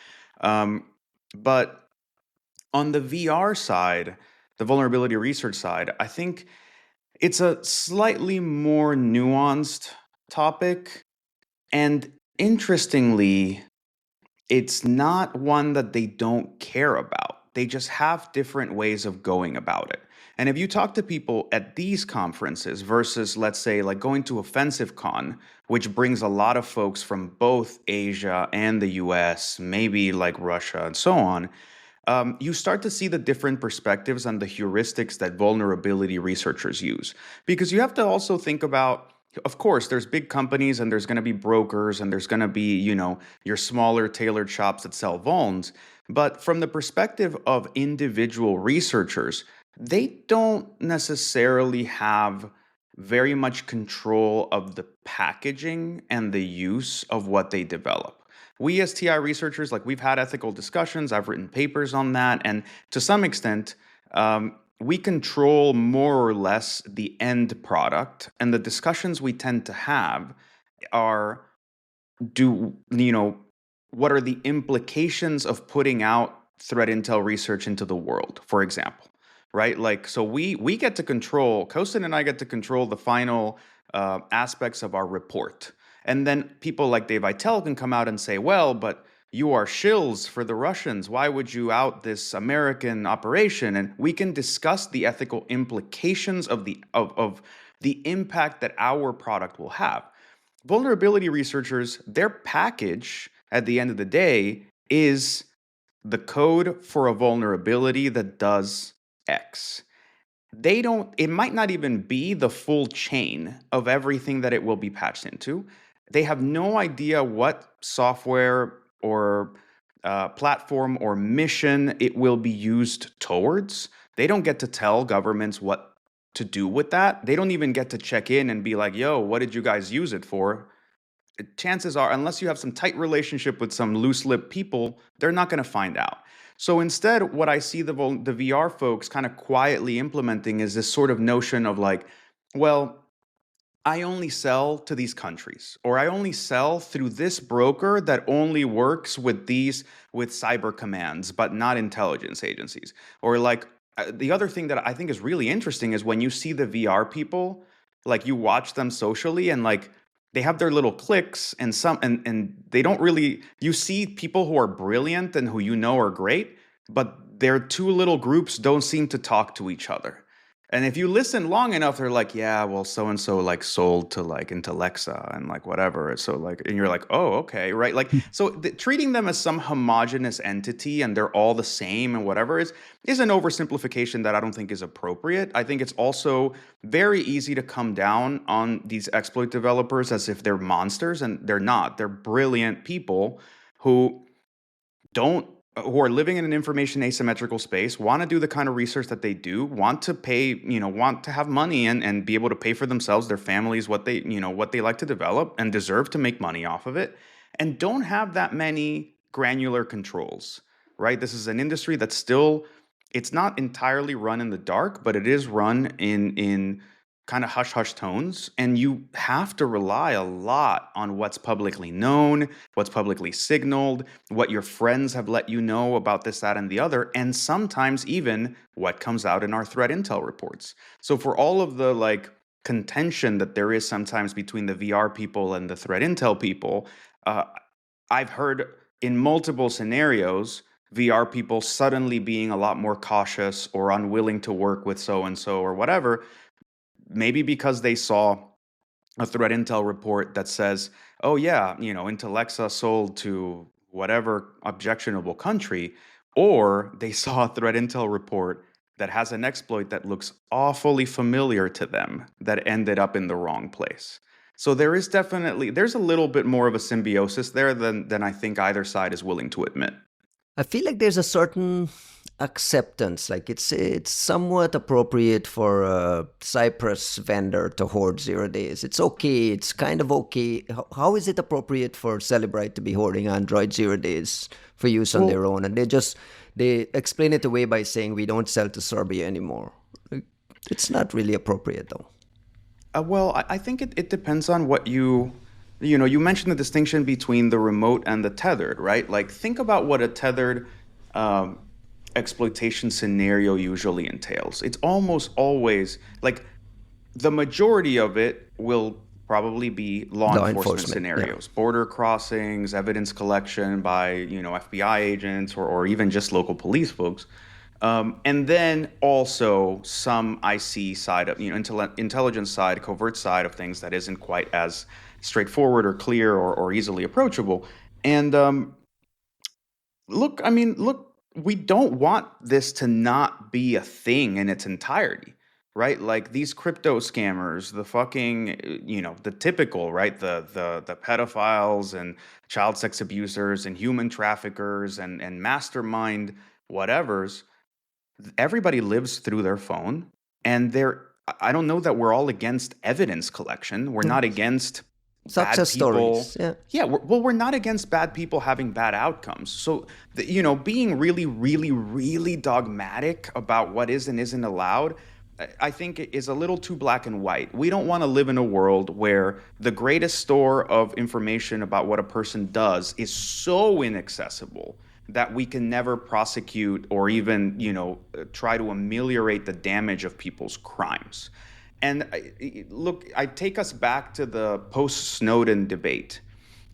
[SPEAKER 3] But on the VR side, the vulnerability research side, I think it's a slightly more nuanced topic. And interestingly, it's not one that they don't care about. They just have different ways of going about it. And if you talk to people at these conferences versus, let's say, like going to Offensive Con, which brings a lot of folks from both Asia and the US, maybe like Russia and so on, you start to see the different perspectives and the heuristics that vulnerability researchers use. Because you have to also think about, of course, there's big companies and there's going to be brokers and there's going to be, your smaller tailored shops that sell vulns. But from the perspective of individual researchers, they don't necessarily have very much control of the packaging and the use of what they develop. We as TI researchers, like we've had ethical discussions, I've written papers on that, and to some extent, we control more or less the end product, and the discussions we tend to have are, what are the implications of putting out threat intel research into the world, for example, right? Like, so we get to control, Kostin and I get to control the final aspects of our report. And then people like Dave Eitel can come out and say, well, but you are shills for the Russians. Why would you out this American operation? And we can discuss the ethical implications of the impact that our product will have. Vulnerability researchers, their package at the end of the day is the code for a vulnerability that does X. It might not even be the full chain of everything that it will be patched into. They have no idea what software or platform or mission it will be used towards. They don't get to tell governments what to do with that. They don't even get to check in and be like, yo, what did you guys use it for? Chances are, unless you have some tight relationship with some loose-lipped people, they're not going to find out. So instead, what I see the VR folks kind of quietly implementing is this sort of notion of like, well, I only sell to these countries, or I only sell through this broker that only works with cyber commands, but not intelligence agencies. Or like the other thing that I think is really interesting is when you see the VR people, like you watch them socially and like they have their little cliques and they don't really, you see people who are brilliant and who are great, but their two little groups don't seem to talk to each other. And if you listen long enough, they're like, yeah, well, so-and-so like sold to like Intellexa and like whatever. So like, and you're like, oh, okay, right? Like, so treating them as some homogenous entity and they're all the same and whatever is an oversimplification that I don't think is appropriate. I think it's also very easy to come down on these exploit developers as if they're monsters, and they're not. They're brilliant people who are living in an information asymmetrical space, want to do the kind of research that they do, want to pay, want to have money and be able to pay for themselves, their families, what they like to develop, and deserve to make money off of it, and don't have that many granular controls, right? This is an industry that's still, it's not entirely run in the dark, but it is run in kind of hush-hush tones, and you have to rely a lot on what's publicly known, what's publicly signaled, what your friends have let you know about this, that, and the other, and sometimes even what comes out in our threat intel reports. So for all of the like contention that there is sometimes between the VR people and the threat intel people, I've heard in multiple scenarios VR people suddenly being a lot more cautious or unwilling to work with so-and-so or whatever, maybe because they saw a threat intel report that says, oh yeah, Intellexa sold to whatever objectionable country, or they saw a threat intel report that has an exploit that looks awfully familiar to them that ended up in the wrong place. So there's a little bit more of a symbiosis there than I think either side is willing to admit.
[SPEAKER 2] I feel like there's a certain acceptance, like it's somewhat appropriate for a Cypress vendor to hoard 0 days. It's okay. It's kind of okay. How is it appropriate for Cellebrite to be hoarding Android 0 days for use on their own? And they explain it away by saying we don't sell to Serbia anymore. It's not really appropriate though.
[SPEAKER 3] Well, I think it depends on what you mentioned the distinction between the remote and the tethered, right? Like think about what a tethered exploitation scenario usually entails. It's almost always like the majority of it will probably be law enforcement scenarios, border crossings, evidence collection by, FBI agents or even just local police folks. And then also some IC side of, intelligence side, covert side of things that isn't quite as straightforward or clear or easily approachable. And look, we don't want this to not be a thing in its entirety, right? Like these crypto scammers, the fucking, the typical, right? The pedophiles and child sex abusers and human traffickers and mastermind whatevers. Everybody lives through their phone, and I don't know that we're all against evidence collection. We're not against
[SPEAKER 2] success
[SPEAKER 3] bad people.
[SPEAKER 2] Stories.
[SPEAKER 3] Yeah. We're not against bad people having bad outcomes. So, being really, really, really dogmatic about what is and isn't allowed, I think is a little too black and white. We don't want to live in a world where the greatest store of information about what a person does is so inaccessible that we can never prosecute or even, try to ameliorate the damage of people's crimes. And look, I take us back to the post-Snowden debate.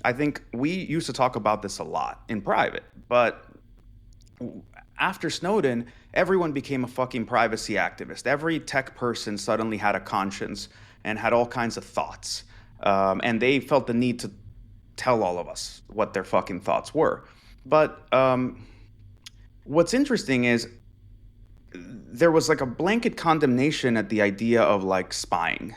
[SPEAKER 3] I think we used to talk about this a lot in private, but after Snowden, everyone became a fucking privacy activist. Every tech person suddenly had a conscience and had all kinds of thoughts. And they felt the need to tell all of us what their fucking thoughts were. But what's interesting is there was like a blanket condemnation at the idea of like spying.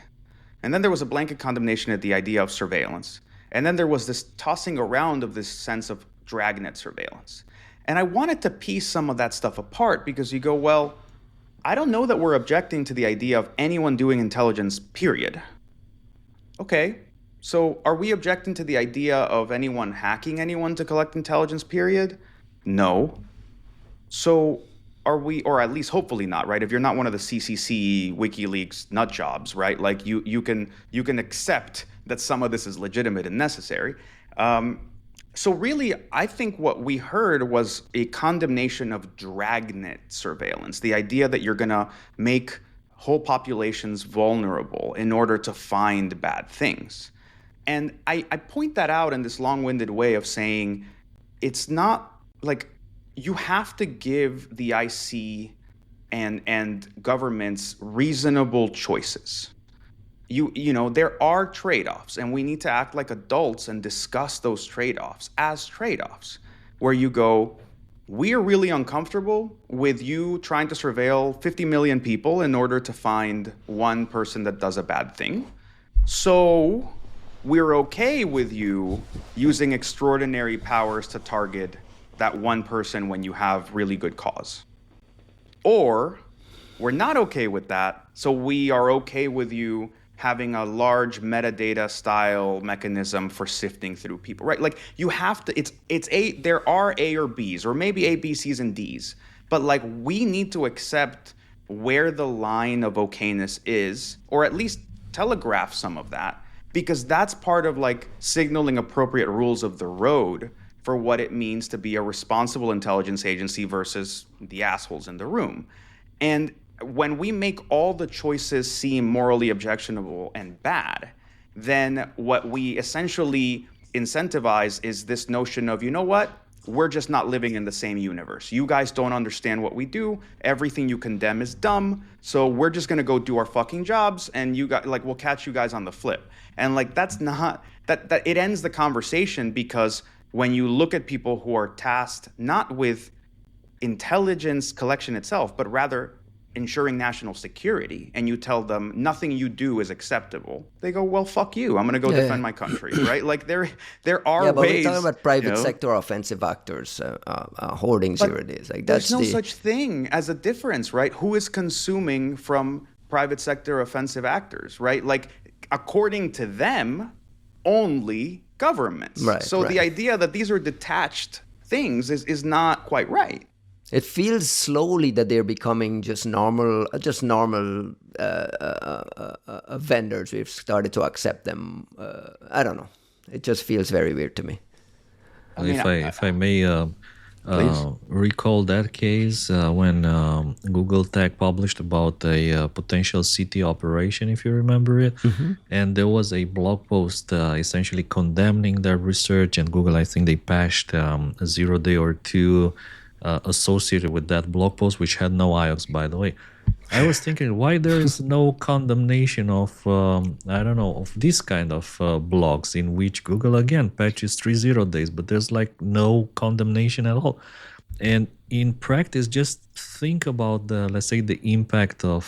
[SPEAKER 3] And then there was a blanket condemnation at the idea of surveillance. And then there was this tossing around of this sense of dragnet surveillance. And I wanted to piece some of that stuff apart because you go, well, I don't know that we're objecting to the idea of anyone doing intelligence, period. Okay. So are we objecting to the idea of anyone hacking anyone to collect intelligence, period? No. So are we, or at least hopefully not, right? If you're not one of the CCC, WikiLeaks nut jobs, right? Like you can accept that some of this is legitimate and necessary. So really, I think what we heard was a condemnation of dragnet surveillance, the idea that you're going to make whole populations vulnerable in order to find bad things. And I point that out in this long-winded way of saying it's not like you have to give the IC and governments reasonable choices. There are trade-offs, and we need to act like adults and discuss those trade-offs as trade-offs, where you go, we are really uncomfortable with you trying to surveil 50 million people in order to find one person that does a bad thing. So we're okay with you using extraordinary powers to target that one person when you have really good cause. Or we're not okay with that, so we are okay with you having a large metadata style mechanism for sifting through people, right? Like you have to, there are A or Bs, or maybe A, B, Cs, and Ds, but like we need to accept where the line of okayness is, or at least telegraph some of that, because that's part of like signaling appropriate rules of the road for what it means to be a responsible intelligence agency versus the assholes in the room. And when we make all the choices seem morally objectionable and bad, then what we essentially incentivize is this notion of, you know what? We're just not living in the same universe. You guys don't understand what we do. Everything you condemn is dumb. So we're just going to go do our fucking jobs, and you guys, like, we'll catch you guys on the flip. And like, that's not, that it ends the conversation, because when you look at people who are tasked not with intelligence collection itself, but rather ensuring national security, and you tell them nothing you do is acceptable, they go, well, fuck you, I'm going to go defend my country, right? Like there are
[SPEAKER 2] but
[SPEAKER 3] ways.
[SPEAKER 2] we're talking about private sector offensive actors hoarding zero days. Like
[SPEAKER 3] there's no such thing as a difference, right? Who is consuming from private sector offensive actors, right? Like according to them, only governments.
[SPEAKER 2] Right,
[SPEAKER 3] so the idea that these are detached things is not quite right.
[SPEAKER 2] It feels slowly that they're becoming just normal vendors. We've started to accept them. I don't know. It just feels very weird to me.
[SPEAKER 1] If I may recall that case when Google Google Tech published about a potential city operation, if you remember it. And there was a blog post essentially condemning their research, and Google, I think they patched a 0 day or two associated with that blog post, which had no IOX, by the way. I was thinking why there is no condemnation of I don't know, of this kind of blogs in which Google again patches 3.0 days, but there's like no condemnation at all. And in practice, just think about the, let's say, the impact of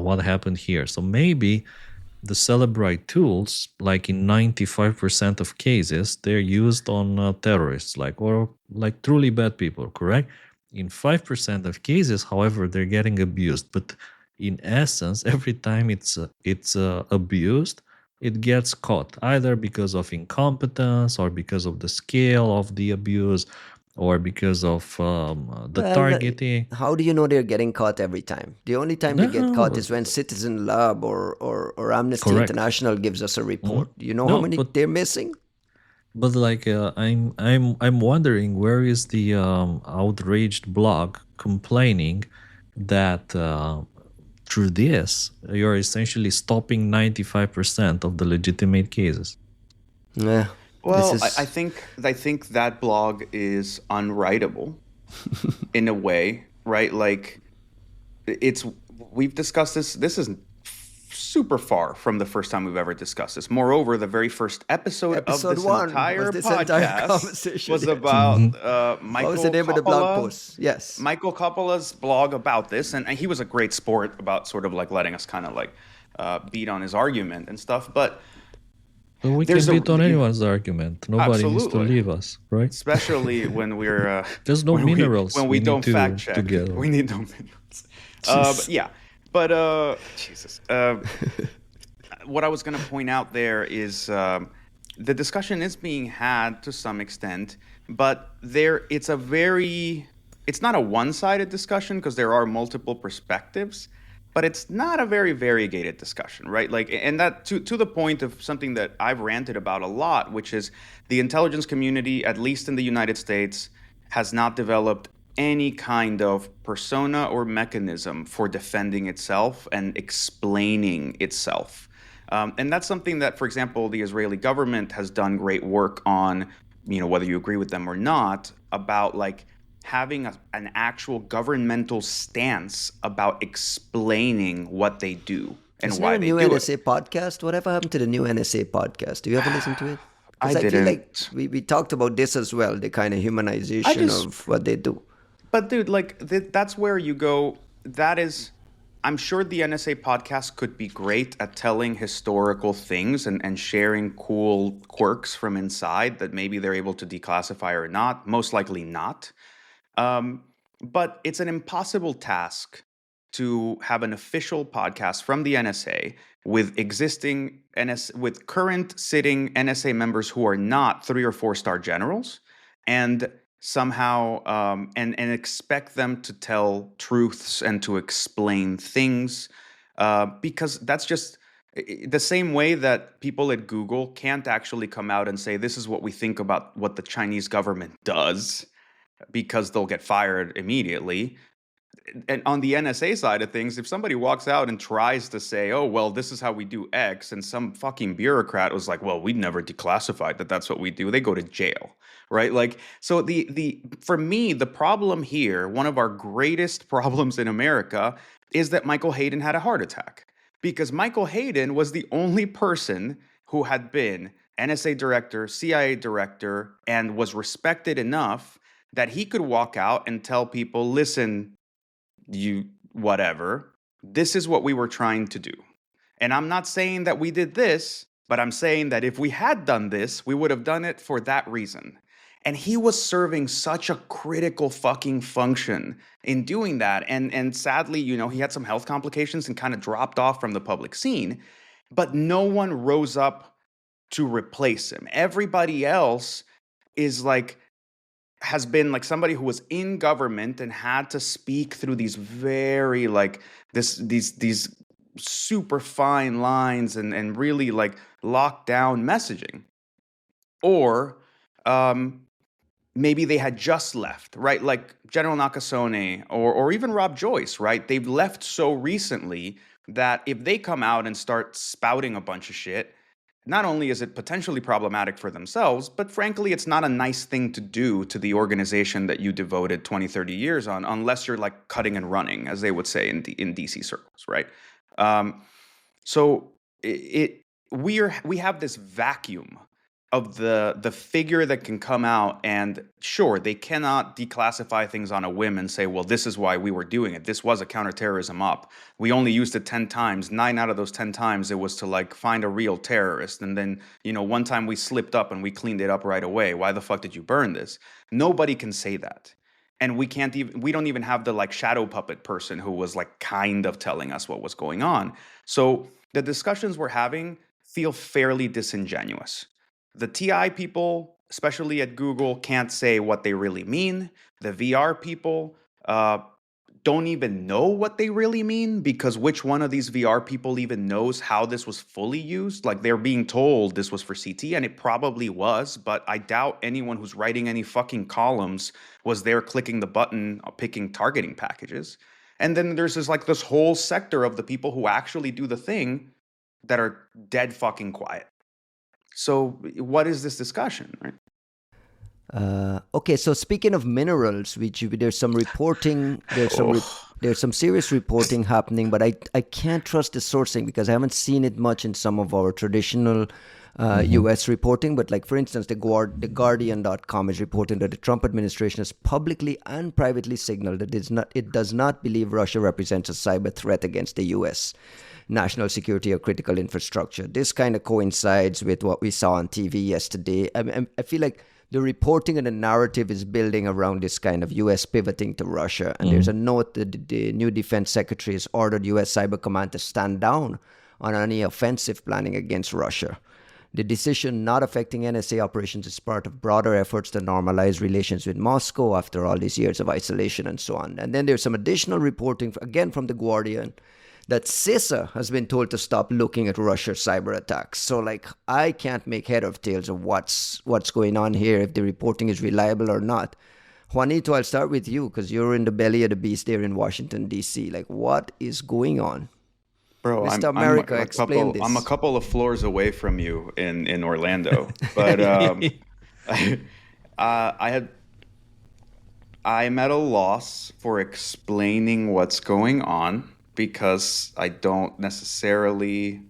[SPEAKER 1] what happened here. So maybe the Cellebrite tools, like in 95% of cases, they're used on terrorists, or like truly bad people, correct? In 5% of cases, however, they're getting abused. But in essence, every time it's abused, it gets caught either because of incompetence or because of the scale of the abuse or because of the
[SPEAKER 2] Well,
[SPEAKER 1] targeting.
[SPEAKER 2] how do you know they're getting caught every time? The only time they get caught
[SPEAKER 1] No,
[SPEAKER 2] is when Citizen Lab or Amnesty
[SPEAKER 1] correct.
[SPEAKER 2] International gives us a report. Do you know how
[SPEAKER 1] No,
[SPEAKER 2] many
[SPEAKER 1] but
[SPEAKER 2] they're missing?
[SPEAKER 1] like I'm wondering where is the outraged blog complaining that through this you're essentially stopping 95% of the legitimate cases.
[SPEAKER 2] Yeah, this
[SPEAKER 3] Well, I
[SPEAKER 2] is.
[SPEAKER 3] think that blog is unwritable in a way, right? Like it's we've discussed this. This is super far from the first time we've ever discussed this. Moreover, the very first episode of
[SPEAKER 2] Episode
[SPEAKER 3] this
[SPEAKER 2] one was
[SPEAKER 3] entire
[SPEAKER 2] this entire
[SPEAKER 3] podcast
[SPEAKER 2] conversation.
[SPEAKER 3] was
[SPEAKER 2] Yes.
[SPEAKER 3] about
[SPEAKER 2] What was the name of the blog post? Yes.
[SPEAKER 3] Michael Coppola's blog about this, and he was a great sport about sort of like letting us kind of like beat on his argument and stuff. But
[SPEAKER 1] But we
[SPEAKER 3] there's
[SPEAKER 1] can
[SPEAKER 3] a
[SPEAKER 1] beat on anyone's argument. Nobody needs to
[SPEAKER 3] absolutely,
[SPEAKER 1] leave us, right?
[SPEAKER 3] especially when we're
[SPEAKER 1] There's no minerals
[SPEAKER 3] when we
[SPEAKER 1] we need
[SPEAKER 3] don't fact
[SPEAKER 1] to
[SPEAKER 3] check.
[SPEAKER 1] get.
[SPEAKER 3] We need no minutes. But
[SPEAKER 2] Jeez.
[SPEAKER 3] yeah, but Jesus. What I was going to point out there is the discussion is being had to some extent, but it's not a one-sided discussion because there are multiple perspectives, but it's not a very variegated discussion, right? Like, and that to the point of something that I've ranted about a lot, which is the intelligence community, at least in the United States, has not developed any kind of persona or mechanism for defending itself and explaining itself. And that's something that, for example, the Israeli government has done great work on, whether you agree with them or not, about like having an actual governmental stance about explaining what they do and
[SPEAKER 2] Isn't there
[SPEAKER 3] why
[SPEAKER 2] a
[SPEAKER 3] they
[SPEAKER 2] new
[SPEAKER 3] do
[SPEAKER 2] NSA
[SPEAKER 3] it.
[SPEAKER 2] podcast? Whatever happened to the new NSA podcast? Do you ever listen to it?
[SPEAKER 3] I
[SPEAKER 2] Because I feel like
[SPEAKER 3] didn't.
[SPEAKER 2] we talked about this as well, the kind of
[SPEAKER 3] I
[SPEAKER 2] humanization
[SPEAKER 3] just
[SPEAKER 2] of what they do.
[SPEAKER 3] But dude, like that's where you go. That is, I'm sure the NSA podcast could be great at telling historical things and sharing cool quirks from inside that maybe they're able to declassify or not. Most likely not. Um, but it's an impossible task to have an official podcast from the NSA with with current sitting NSA members who are not 3 or 4 star generals, and somehow and expect them to tell truths and to explain things, because that's just the same way that people at Google can't actually come out and say this is what we think about what the Chinese government does, because they'll get fired immediately. And on the NSA side of things, if somebody walks out and tries to say, "Oh, well, this is how we do X," and some fucking bureaucrat was like, "Well, we'd never declassified that. That's what we do," they go to jail, right? Like, so the for me, the problem here, one of our greatest problems in America, is that Michael Hayden had a heart attack, because Michael Hayden was the only person who had been NSA director, CIA director, and was respected enough that he could walk out and tell people, "Listen, you whatever, this is what we were trying to do. And I'm not saying that we did this, but I'm saying that if we had done this, we would have done it for that reason." And he was serving such a critical fucking function in doing that. And sadly, he had some health complications and kind of dropped off from the public scene, but no one rose up to replace him. Everybody else is like has been like somebody who was in government and had to speak through these very like these super fine lines and really like locked down messaging, or maybe they had just left, right? Like General Nakasone or even Rob Joyce, right? They've left so recently that if they come out and start spouting a bunch of shit, not only is it potentially problematic for themselves, but frankly, it's not a nice thing to do to the organization that you devoted 20, 30 years on, unless you're like cutting and running, as they would say in DC circles, right? Um, so we have this vacuum of the figure that can come out, and sure, they cannot declassify things on a whim and say, well, this is why we were doing it. This was a counterterrorism op. We only used it 10 times. 9 out of those 10 times it was to like find a real terrorist. And then, one time we slipped up and we cleaned it up right away. Why the fuck did you burn this? Nobody can say that. And we don't even have the like shadow puppet person who was like kind of telling us what was going on. So the discussions we're having feel fairly disingenuous. The TI people, especially at Google, can't say what they really mean. The VR people don't even know what they really mean, because which one of these VR people even knows how this was fully used? Like, they're being told this was for CT, and it probably was, but I doubt anyone who's writing any fucking columns was there clicking the button, picking targeting packages. And then there's this whole sector of the people who actually do the thing that are dead fucking quiet. So what is this discussion, right?
[SPEAKER 2] Okay, so speaking of minerals, there's some reporting, there's some serious reporting happening, but I can't trust the sourcing because I haven't seen it much in some of our traditional U.S. reporting. But like, for instance, the Guardian.com is reporting that the Trump administration has publicly and privately signaled that it does not believe Russia represents a cyber threat against the U.S. national security or critical infrastructure. This kind of coincides with what we saw on TV yesterday. I feel like the reporting and the narrative is building around this kind of U.S. pivoting to Russia. And there's a note that the new defense secretary has ordered U.S. Cyber Command to stand down on any offensive planning against Russia. The decision not affecting NSA operations is part of broader efforts to normalize relations with Moscow after all these years of isolation and so on. And then there's some additional reporting, again from The Guardian, that CISA has been told to stop looking at Russia's cyber attacks. So, like, I can't make head or tails of what's going on here, if the reporting is reliable or not. Juanito, I'll start with you because you're in the belly of the beast there in Washington, D.C. Like, what is going on?
[SPEAKER 3] Bro,
[SPEAKER 2] Mr. America, explain this.
[SPEAKER 3] I'm a couple of floors away from you in Orlando, but I'm at a loss for explaining what's going on, because I don't necessarily.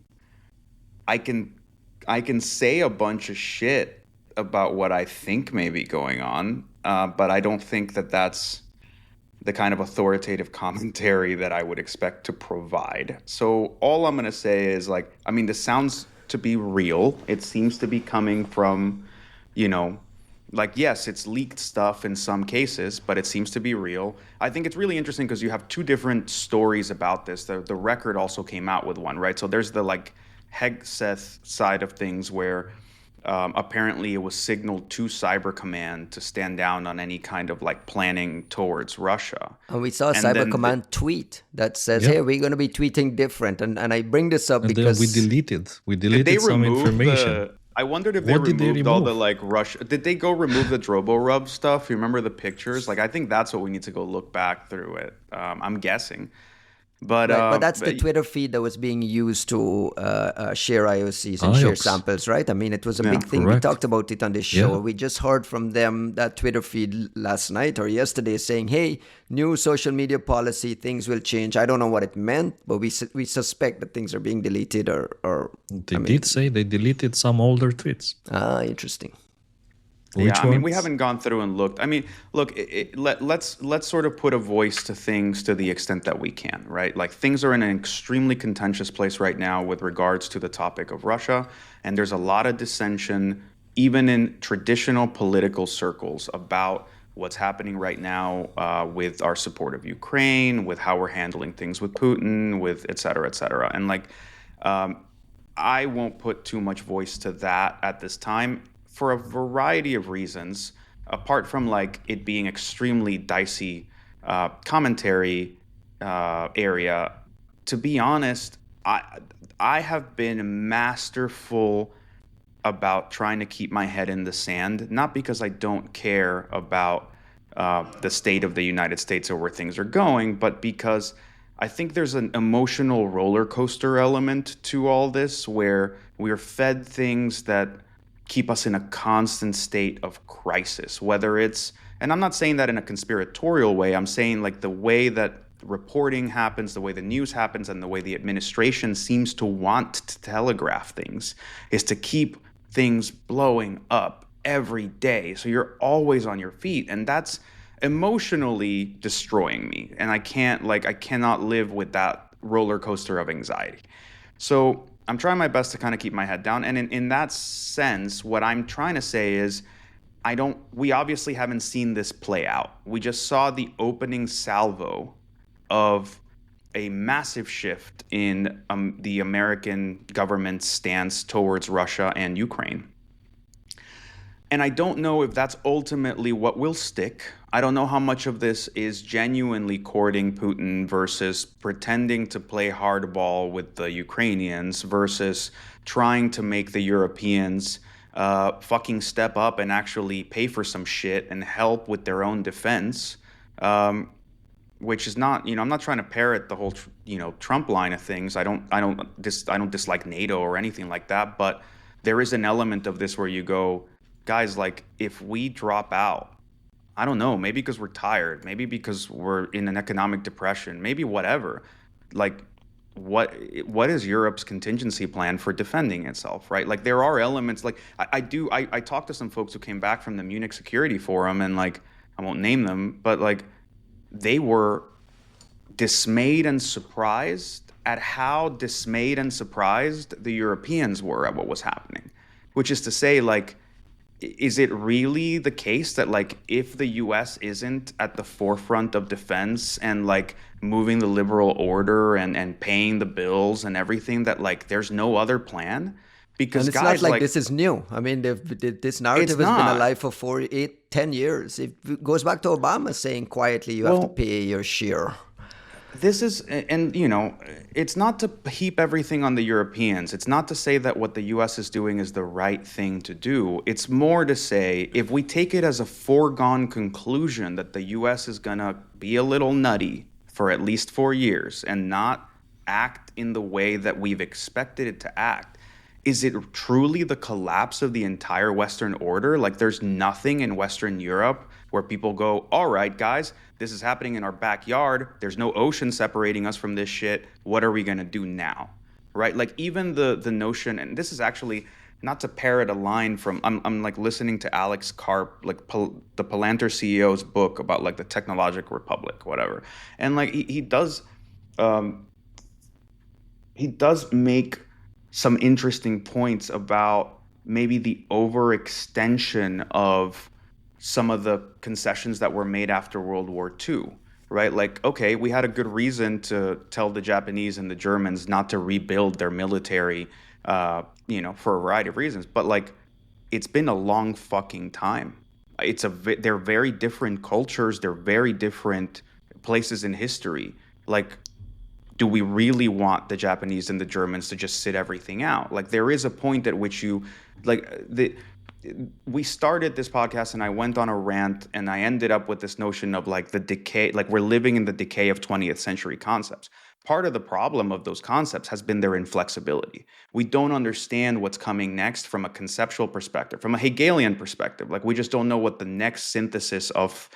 [SPEAKER 3] I can say a bunch of shit about what I think may be going on, but I don't think that that's the kind of authoritative commentary that I would expect to provide. So all I'm going to say is, like, I mean, this sounds to be real. It seems to be coming from, like, yes, it's leaked stuff in some cases, but it seems to be real. I think it's really interesting because you have two different stories about this. The Record also came out with one, right? So there's the, like, Hegseth side of things where apparently it was signaled to Cyber Command to stand down on any kind of like planning towards Russia.
[SPEAKER 2] And we saw a Cyber Command tweet that says, hey, we're going to be tweeting different. And I bring this up because
[SPEAKER 1] we deleted some information.
[SPEAKER 3] I wondered if they removed all the like Russia. Did they go remove the DroboRub stuff? You remember the pictures? Like, I think that's what we need to go look back through it. I'm guessing. But
[SPEAKER 2] that's the Twitter feed that was being used to share IOCs and share samples, right? I mean, it was a big thing. Correct. We talked about it on this show. We just heard from them, that Twitter feed last night or yesterday, saying, hey, new social media policy, things will change. I don't know what it meant, but we suspect that things are being deleted or
[SPEAKER 1] They did say they deleted some older tweets.
[SPEAKER 2] Interesting.
[SPEAKER 3] I mean, we haven't gone through and looked. I mean, look, let's sort of put a voice to things to the extent that we can, right? Like, things are in an extremely contentious place right now with regards to the topic of Russia, and there's a lot of dissension, even in traditional political circles, about what's happening right now with our support of Ukraine, with how we're handling things with Putin, with et cetera, et cetera. And like, I won't put too much voice to that at this time, for a variety of reasons, apart from like it being extremely dicey commentary area. To be honest, I have been masterful about trying to keep my head in the sand, not because I don't care about the state of the United States or where things are going, but because I think there's an emotional roller coaster element to all this where we're fed things that keep us in a constant state of crisis, whether it's, and I'm not saying that in a conspiratorial way, I'm saying like the way that reporting happens, the way the news happens, and the way the administration seems to want to telegraph things is to keep things blowing up every day. So you're always on your feet. And that's emotionally destroying me. And I cannot live with that roller coaster of anxiety. So I'm trying my best to kind of keep my head down. And in that sense, what I'm trying to say is we obviously haven't seen this play out. We just saw the opening salvo of a massive shift in the American government's stance towards Russia and Ukraine. And I don't know if that's ultimately what will stick. I don't know how much of this is genuinely courting Putin versus pretending to play hardball with the Ukrainians versus trying to make the Europeans fucking step up and actually pay for some shit and help with their own defense. Which is not, I'm not trying to parrot the whole, Trump line of things. I don't dislike NATO or anything like that, but there is an element of this where you go, guys, like if we drop out, I don't know, maybe because we're tired, maybe because we're in an economic depression, maybe whatever. Like, what is Europe's contingency plan for defending itself, right? Like there are elements, like I talked to some folks who came back from the Munich Security Forum, and like I won't name them, but like they were dismayed and surprised at how dismayed and surprised the Europeans were at what was happening. Which is to say, like, is it really the case that like if the US isn't at the forefront of defense and like moving the liberal order and paying the bills and everything, that like there's no other plan? Because
[SPEAKER 2] and it's
[SPEAKER 3] guys,
[SPEAKER 2] not like this is new. I mean, this narrative has been alive for 4, 8, 10 years. It goes back to Obama saying quietly, you have to pay your share.
[SPEAKER 3] This is, and it's not to heap everything on the Europeans. It's not to say that what the US is doing is the right thing to do. It's more to say, if we take it as a foregone conclusion that the US is going to be a little nutty for at least 4 years and not act in the way that we've expected it to act, is it truly the collapse of the entire Western order? Like there's nothing in Western Europe where people go, all right, guys, this is happening in our backyard. There's no ocean separating us from this shit. What are we going to do now? Right? Like even the notion, and this is actually not to parrot a line from, I'm like listening to Alex Karp, like the Palantir CEO's book about like the technological republic, whatever. And like he does make some interesting points about maybe the overextension of some of the concessions that were made after World War II, right? Like, okay, we had a good reason to tell the Japanese and the Germans not to rebuild their military, for a variety of reasons. But like, it's been a long fucking time. They're very different cultures. They're very different places in history. Like, do we really want the Japanese and the Germans to just sit everything out? Like, there is a point at which we started this podcast and I went on a rant and I ended up with this notion of like the decay, like we're living in the decay of 20th century concepts. Part of the problem of those concepts has been their inflexibility. We don't understand what's coming next from a conceptual perspective, from a Hegelian perspective. Like we just don't know what the next synthesis of,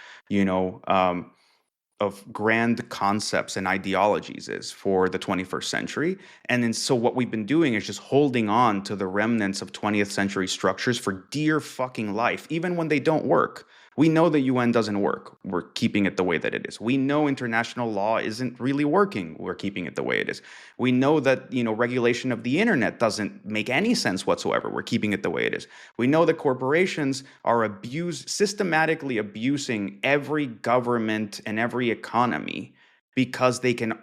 [SPEAKER 3] of grand concepts and ideologies is for the 21st century. And so what we've been doing is just holding on to the remnants of 20th century structures for dear fucking life, even when they don't work. We know the UN doesn't work. We're keeping it the way that it is. We know international law isn't really working. We're keeping it the way it is. We know that, regulation of the internet doesn't make any sense whatsoever. We're keeping it the way it is. We know that corporations are systematically abusing every government and every economy because they can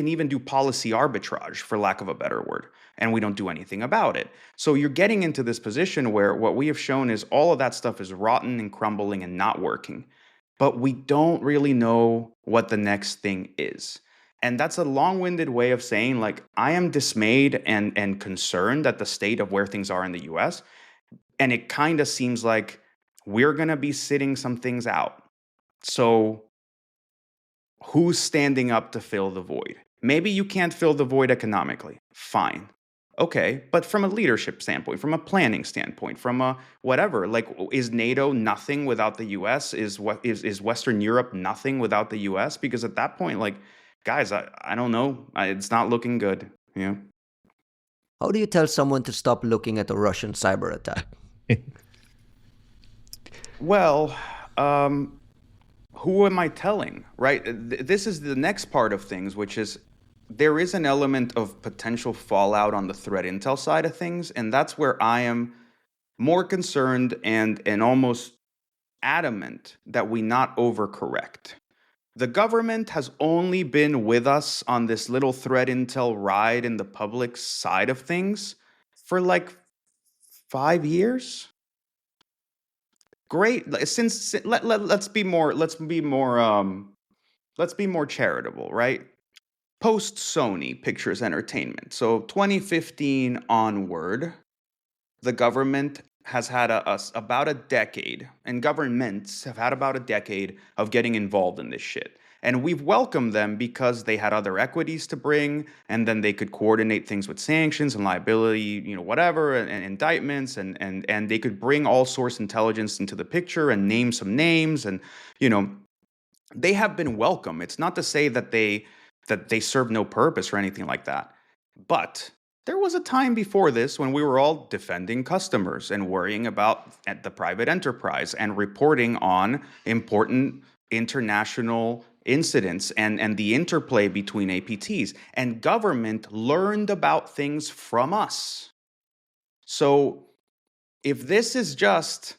[SPEAKER 3] even do policy arbitrage, for lack of a better word, and we don't do anything about it. So you're getting into this position where what we have shown is all of that stuff is rotten and crumbling and not working, but we don't really know what the next thing is. And that's a long-winded way of saying, like, I am dismayed and concerned at the state of where things are in the US. And it kind of seems like we're going to be sitting some things out. So who's standing up to fill the void? Maybe you can't fill the void economically. Fine. Okay, but from a leadership standpoint, from a planning standpoint, from a whatever, like, is NATO nothing without the US? Is Western Europe nothing without the US? Because at that point, like, guys, I don't know. It's not looking good. Yeah.
[SPEAKER 2] How do you tell someone to stop looking at a Russian cyber attack?
[SPEAKER 3] Well, who am I telling, right? This is the next part of things, which is there is an element of potential fallout on the threat intel side of things, and that's where I am more concerned and almost adamant that we not overcorrect. The government has only been with us on this little threat intel ride in the public side of things for like 5 years. Great. Let's be more charitable, right? Post Sony Pictures Entertainment. So 2015 onward, the government has had about a decade, and governments have had about a decade of getting involved in this shit. And we've welcomed them because they had other equities to bring, and then they could coordinate things with sanctions and liability, whatever, and indictments, and they could bring all source intelligence into the picture and name some names, and they have been welcome. It's not to say that they serve no purpose or anything like that, but there was a time before this when we were all defending customers and worrying about the private enterprise and reporting on important international incidents and the interplay between APTs. And government learned about things from us. So if this is just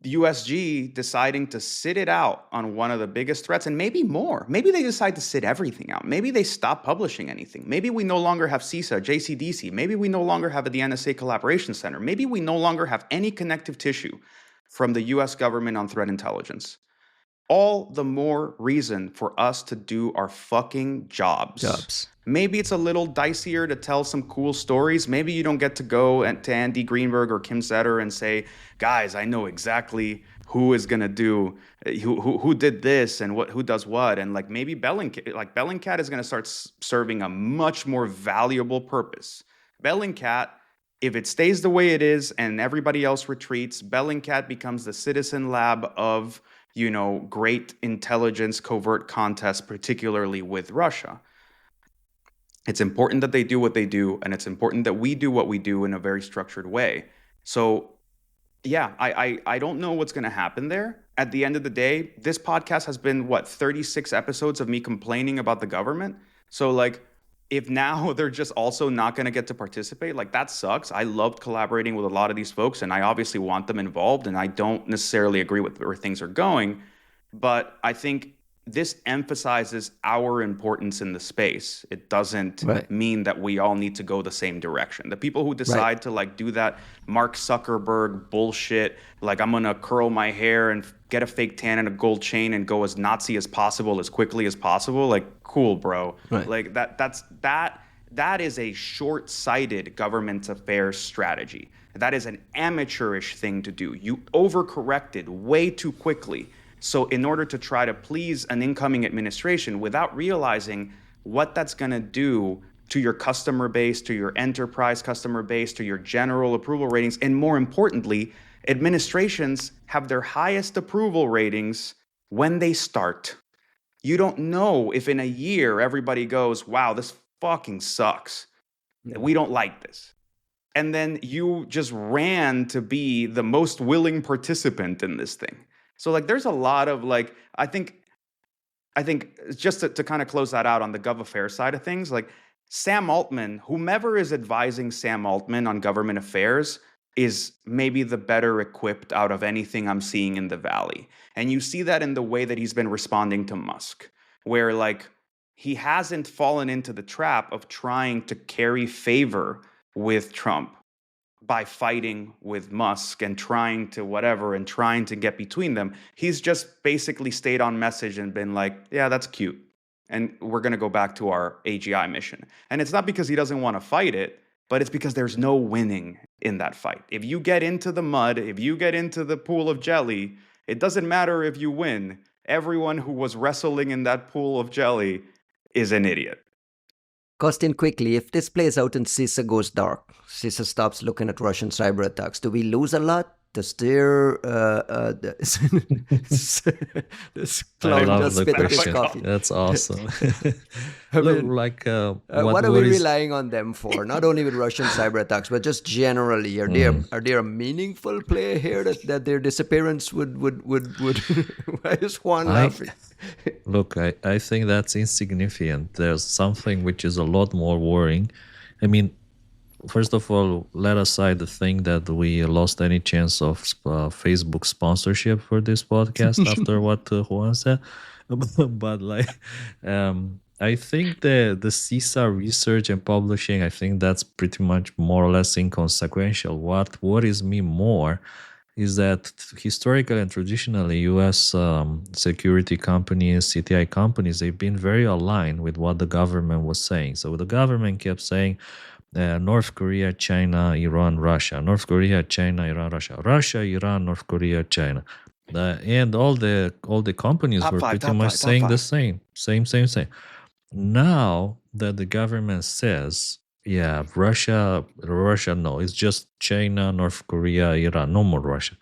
[SPEAKER 3] USG deciding to sit it out on one of the biggest threats, and maybe more. Maybe they decide to sit everything out. Maybe they stop publishing anything. Maybe we no longer have CISA, JCDC. Maybe we no longer have the NSA Collaboration Center. Maybe we no longer have any connective tissue from the US government on threat intelligence. All the more reason for us to do our fucking jobs. Maybe it's a little dicier to tell some cool stories. Maybe you don't get to go to Andy Greenberg or Kim Setter and say, guys, I know exactly who is gonna do who did this and who does what. And like maybe Bellingcat is gonna start serving a much more valuable purpose. Bellingcat, if it stays the way it is and everybody else retreats, Bellingcat becomes the citizen lab of great intelligence covert contests, particularly with Russia. It's important that they do what they do, and it's important that we do what we do in a very structured way. So, yeah, I don't know what's going to happen there. At the end of the day, this podcast has been, 36 episodes of me complaining about the government. So, like, if now they're just also not going to get to participate, like, that sucks. I loved collaborating with a lot of these folks, and I obviously want them involved, and I don't necessarily agree with where things are going. But I think this emphasizes our importance in the space. It doesn't mean that we all need to go the same direction. The people who decide to like do that Mark Zuckerberg bullshit, like I'm gonna curl my hair and get a fake tan and a gold chain and go as Nazi as possible as quickly as possible, like cool, bro. Like that is a short-sighted government affairs strategy. That is an amateurish thing to do. You overcorrected way too quickly. So in order to try to please an incoming administration without realizing what that's going to do to your customer base, to your enterprise customer base, to your general approval ratings, and more importantly, administrations have their highest approval ratings when they start. You don't know if in a year everybody goes, wow, this fucking sucks. We don't like this. And then you just ran to be the most willing participant in this thing. So like there's a lot of like, I think just to kind of close that out on the Gov Affairs side of things, like Sam Altman, whomever is advising Sam Altman on government affairs is maybe the better equipped out of anything I'm seeing in the Valley. And you see that in the way that he's been responding to Musk, where like he hasn't fallen into the trap of trying to carry favor with Trump by fighting with Musk and trying to get between them. He's just basically stayed on message and been like, yeah, that's cute. and we're going to go back to our AGI mission. And it's not because he doesn't want to fight it, but it's because there's no winning in that fight. If you get into the mud, if you get into the pool of jelly, it doesn't matter if you win. Everyone who was wrestling in that pool of jelly is an idiot.
[SPEAKER 2] Costin, quickly, if this plays out and CISA goes dark, CISA stops looking at Russian cyber attacks, do we lose a lot? Does their this
[SPEAKER 1] I
[SPEAKER 2] clown
[SPEAKER 1] love
[SPEAKER 2] just
[SPEAKER 1] the
[SPEAKER 2] spit up his
[SPEAKER 1] question.
[SPEAKER 2] coffee?
[SPEAKER 1] That's awesome.
[SPEAKER 2] I
[SPEAKER 1] Look,
[SPEAKER 2] mean,
[SPEAKER 1] like
[SPEAKER 2] what are we relying on them for? Not only with Russian cyber attacks, but just generally, are there a meaningful play here that their disappearance would Why is Juan laughing?
[SPEAKER 1] Look, I think that's insignificant. There's something which is a lot more worrying. I mean, first of all, let aside the thing that we lost any chance of Facebook sponsorship for this podcast after what Juan said. But like, I think the CISA research and publishing, I think that's pretty much more or less inconsequential. What worries me more is that historically and traditionally, U.S. Security companies, CTI companies, they've been very aligned with what the government was saying. So the government kept saying, North Korea, China, Iran, Russia. North Korea, China, Iran, Russia. Russia, Iran, North Korea, China. And all the companies were pretty much saying the same. Now that the government says, yeah, Russia, no, it's just China, North Korea, Iran, no more Russia.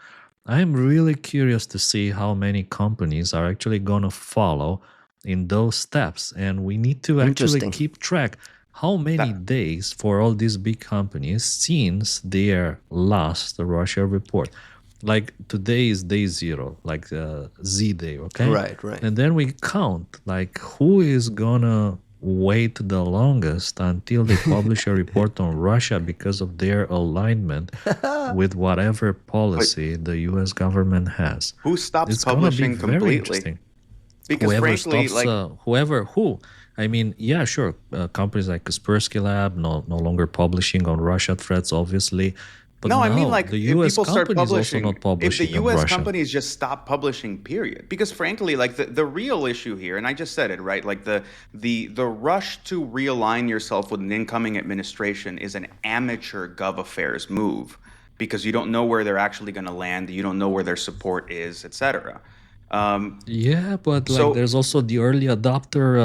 [SPEAKER 1] I'm really curious to see how many companies are actually going to follow in those steps. And we need to actually keep track how many days for all these big companies since their last Russia report. Like today is day 0, like Z day, okay?
[SPEAKER 2] Right.
[SPEAKER 1] And then we count like who is gonna wait the longest until they publish a report on Russia because of their alignment with whatever policy the U.S. government has.
[SPEAKER 3] Who stops
[SPEAKER 1] It's
[SPEAKER 3] publishing
[SPEAKER 1] gonna be very
[SPEAKER 3] completely?
[SPEAKER 1] interesting.
[SPEAKER 3] Because
[SPEAKER 1] Whoever
[SPEAKER 3] frankly,
[SPEAKER 1] stops, I mean, yeah, sure. Companies like Kaspersky Lab no longer publishing on Russia threats, obviously. But
[SPEAKER 3] no,
[SPEAKER 1] no,
[SPEAKER 3] I mean, like,
[SPEAKER 1] the
[SPEAKER 3] if
[SPEAKER 1] U.S.
[SPEAKER 3] people start
[SPEAKER 1] companies also
[SPEAKER 3] publishing,
[SPEAKER 1] not
[SPEAKER 3] if
[SPEAKER 1] publishing
[SPEAKER 3] the
[SPEAKER 1] on
[SPEAKER 3] U.S.
[SPEAKER 1] Russia.
[SPEAKER 3] companies just stop publishing, period. Because frankly, like the real issue here, and I just said it, right? Like the rush to realign yourself with an incoming administration is an amateur gov affairs move because you don't know where they're actually going to land, you don't know where their support is, etc.
[SPEAKER 1] Yeah, but like
[SPEAKER 3] So
[SPEAKER 1] there's also the early adopter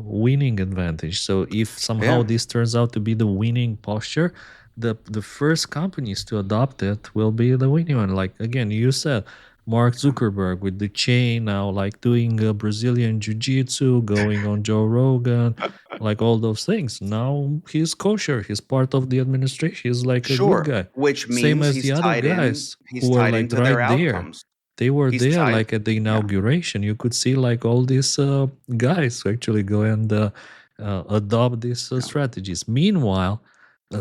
[SPEAKER 1] winning advantage. So if somehow
[SPEAKER 3] yeah,
[SPEAKER 1] this turns out to be the winning posture, the first companies to adopt it will be the winning one. Like again, you said Mark Zuckerberg with the chain now, like doing Brazilian jiu-jitsu, going on Joe Rogan, like all those things. Now he's kosher. He's part of the administration. He's like a good
[SPEAKER 3] sure,
[SPEAKER 1] guy.
[SPEAKER 3] which
[SPEAKER 1] Same
[SPEAKER 3] means
[SPEAKER 1] as the other guys
[SPEAKER 3] he's
[SPEAKER 1] who were
[SPEAKER 3] tied
[SPEAKER 1] like
[SPEAKER 3] into their
[SPEAKER 1] right there.
[SPEAKER 3] outcomes.
[SPEAKER 1] They were
[SPEAKER 3] He's
[SPEAKER 1] there
[SPEAKER 3] tied,
[SPEAKER 1] like at the
[SPEAKER 3] yeah.
[SPEAKER 1] inauguration. You could see like all these guys actually go and adopt these strategies. Meanwhile,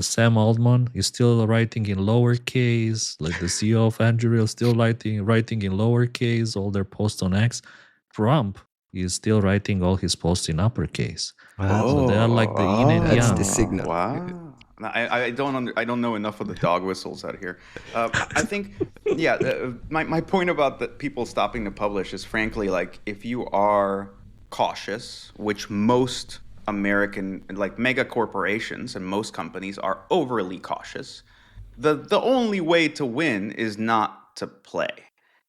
[SPEAKER 1] Sam Altman is still writing in lowercase, like the CEO of Andrew is still writing in lowercase all their posts on X. Trump is still writing all his posts in uppercase. So they are like the yin and
[SPEAKER 2] That's
[SPEAKER 1] yang.
[SPEAKER 2] the signal.
[SPEAKER 3] Wow. I don't know enough of the dog whistles out here. I think, yeah. My point about the people stopping to publish is frankly like if you are cautious, which most American like mega corporations and most companies are overly cautious. The only way to win is not to play.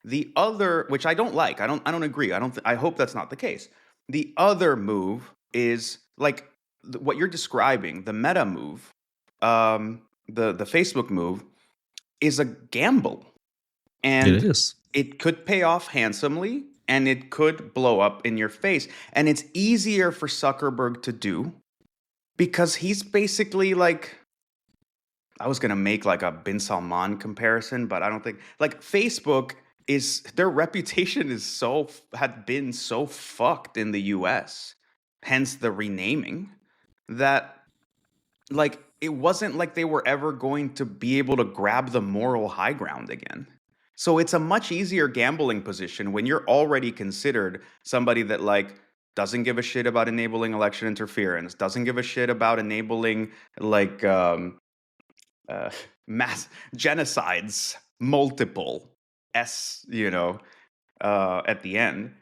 [SPEAKER 3] The other, which I don't like, I don't agree. I hope that's not the case. The other move is like what you're describing, the meta move, the Facebook move is a gamble. And
[SPEAKER 1] It is.
[SPEAKER 3] it could pay off handsomely and it could blow up in your face. And it's easier for Zuckerberg to do because he's basically like, I was going to make like a Bin Salman comparison, but I don't think like Facebook is their reputation had been so fucked in the US, hence the renaming, that like it wasn't like they were ever going to be able to grab the moral high ground again. So it's a much easier gambling position when you're already considered somebody that like doesn't give a shit about enabling election interference, doesn't give a shit about enabling like mass genocides, multiple at the end.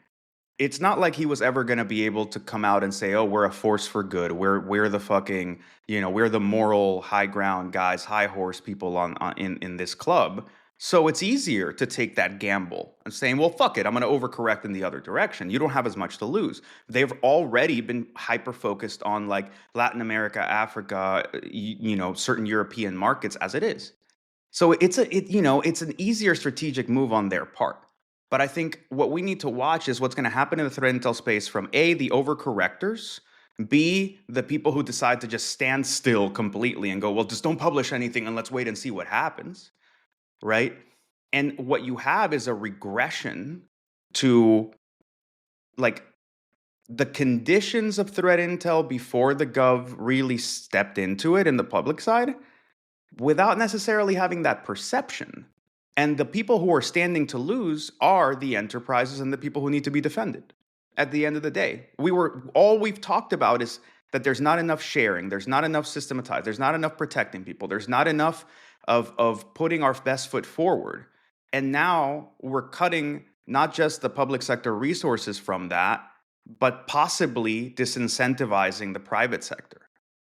[SPEAKER 3] it's not like he was ever going to be able to come out and say, "Oh, we're a force for good. We're the fucking, we're the moral high ground guys, high horse people on in this club." So it's easier to take that gamble and saying, "Well, fuck it, I'm going to overcorrect in the other direction." You don't have as much to lose. They've already been hyper focused on like Latin America, Africa, certain European markets as it is. So it's an easier strategic move on their part. But I think what we need to watch is what's going to happen in the threat intel space from A, the overcorrectors, B, the people who decide to just stand still completely and go, well, just don't publish anything and let's wait and see what happens, right? And what you have is a regression to like the conditions of threat intel before the gov really stepped into it in the public side without necessarily having that perception. And the people who are standing to lose are the enterprises and the people who need to be defended. At the end of the day, all we've talked about is that there's not enough sharing, there's not enough systematized, there's not enough protecting people, there's not enough of putting our best foot forward. And now we're cutting not just the public sector resources from that, but possibly disincentivizing the private sector.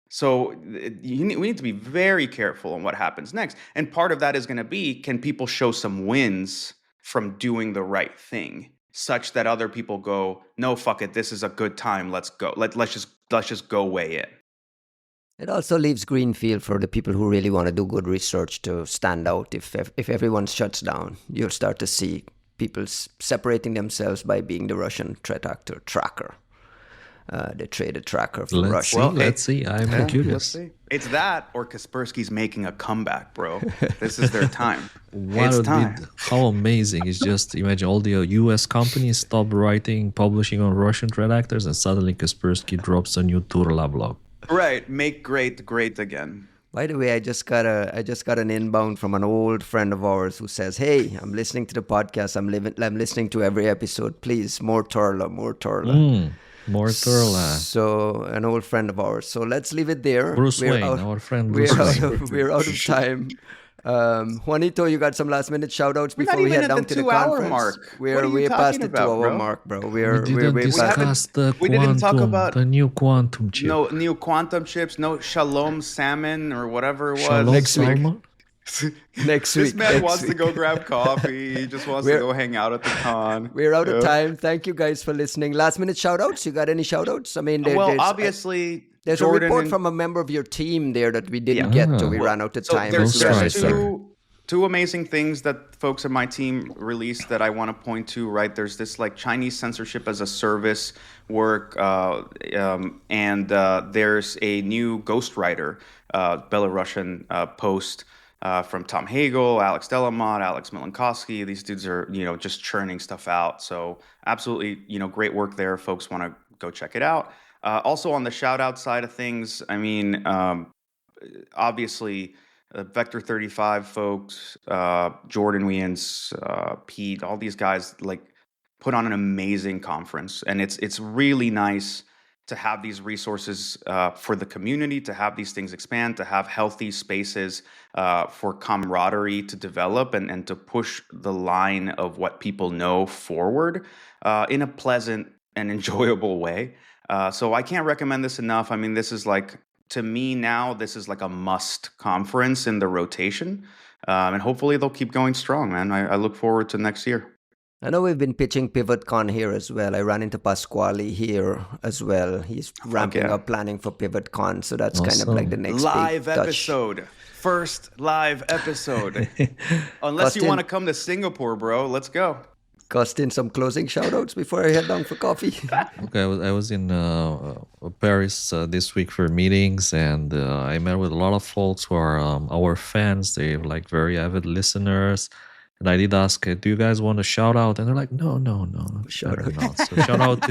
[SPEAKER 3] So we need to be very careful on what happens next. And part of that is going to be, can people show some wins from doing the right thing such that other people go, no, fuck it, this is a good time, let's go. Let's just go weigh in.
[SPEAKER 2] It also leaves green field for the people who really want to do good research to stand out. If everyone shuts down, you'll start to see people separating themselves by being the Russian threat actor tracker. They trade a tracker for Russia.
[SPEAKER 1] Well, let's see. I'm curious.
[SPEAKER 3] Let's see. It's that or Kaspersky's making a comeback, bro. This is their time.
[SPEAKER 1] How amazing is just imagine all the US companies stop publishing on Russian threat actors, and suddenly Kaspersky drops a new Turla blog.
[SPEAKER 3] Right. Make great again.
[SPEAKER 2] By the way, I just got an inbound from an old friend of ours who says, "Hey, I'm listening to the podcast. I'm listening to every episode. Please, more Turla.
[SPEAKER 1] More Turla.
[SPEAKER 2] So, an old friend of ours. So, let's leave it there.
[SPEAKER 1] Bruce Wayne, our friend Bruce Wayne.
[SPEAKER 2] We're out of time. Juanito, you got some last minute shout outs before we head down to the conference?
[SPEAKER 3] Mark.
[SPEAKER 2] We're past the 2 hour mark, bro.
[SPEAKER 1] We didn't discuss the new quantum chip.
[SPEAKER 3] No new quantum chips, no Shalom salmon or whatever it was.
[SPEAKER 1] Shalom
[SPEAKER 2] Next week.
[SPEAKER 1] salmon?
[SPEAKER 2] Next week.
[SPEAKER 3] This man wants to go grab coffee. He just wants to go hang out at the con.
[SPEAKER 2] We're out of time. Thank you guys for listening. Last minute shout outs. You got any shout outs? I mean,
[SPEAKER 3] obviously,
[SPEAKER 2] there's
[SPEAKER 3] Jordan
[SPEAKER 2] a report from a member of your team there that we didn't get to. We ran out of time.
[SPEAKER 3] There's
[SPEAKER 1] right,
[SPEAKER 3] two amazing things that folks in my team released that I want to point to, right? There's this like Chinese censorship as a service work, and there's a new ghostwriter, Belarusian post from Tom Hagel, Alex Delamont, Alex Milankovsky. These dudes are, just churning stuff out. So absolutely, great work there. Folks want to go check it out. Also on the shout out side of things, I mean, obviously, Vector 35 folks, Jordan Wiens, Pete, all these guys like put on an amazing conference, and it's really nice to have these resources for the community, to have these things expand, to have healthy spaces for camaraderie to develop and to push the line of what people know forward in a pleasant and enjoyable way. So I can't recommend this enough. I mean, this is like, to me now, this is like a must conference in the rotation. And hopefully they'll keep going strong, man. I look forward to next year.
[SPEAKER 2] I know we've been pitching PivotCon here as well. I ran into Pasquale here as well. He's ramping up planning for PivotCon. So that's kind of like the next
[SPEAKER 3] live
[SPEAKER 2] big
[SPEAKER 3] episode. First live episode. Unless you want to come to Singapore, bro. Let's go.
[SPEAKER 2] Costin, some closing shout-outs before I head down for coffee.
[SPEAKER 1] Okay, I was in Paris this week for meetings, and I met with a lot of folks who are our fans. They're like very avid listeners. And I did ask, do you guys want a shout-out? And they're like, no, shout out. So shout out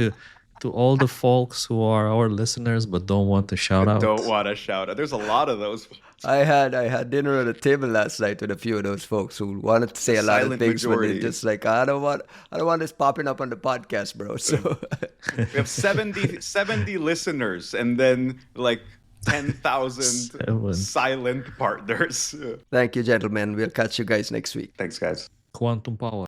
[SPEAKER 1] to all the folks who are our listeners but don't want to shout out.
[SPEAKER 3] Don't want to shout out. There's a lot of those.
[SPEAKER 2] I had dinner at a table last night with a few of those folks who wanted to say a lot of things, but they're just like, I don't want this popping up on the podcast, bro. So
[SPEAKER 3] we have 70 listeners, and then like 10,000 silent partners.
[SPEAKER 2] Thank you, gentlemen. We'll catch you guys next week.
[SPEAKER 3] Thanks, guys.
[SPEAKER 1] Quantum power.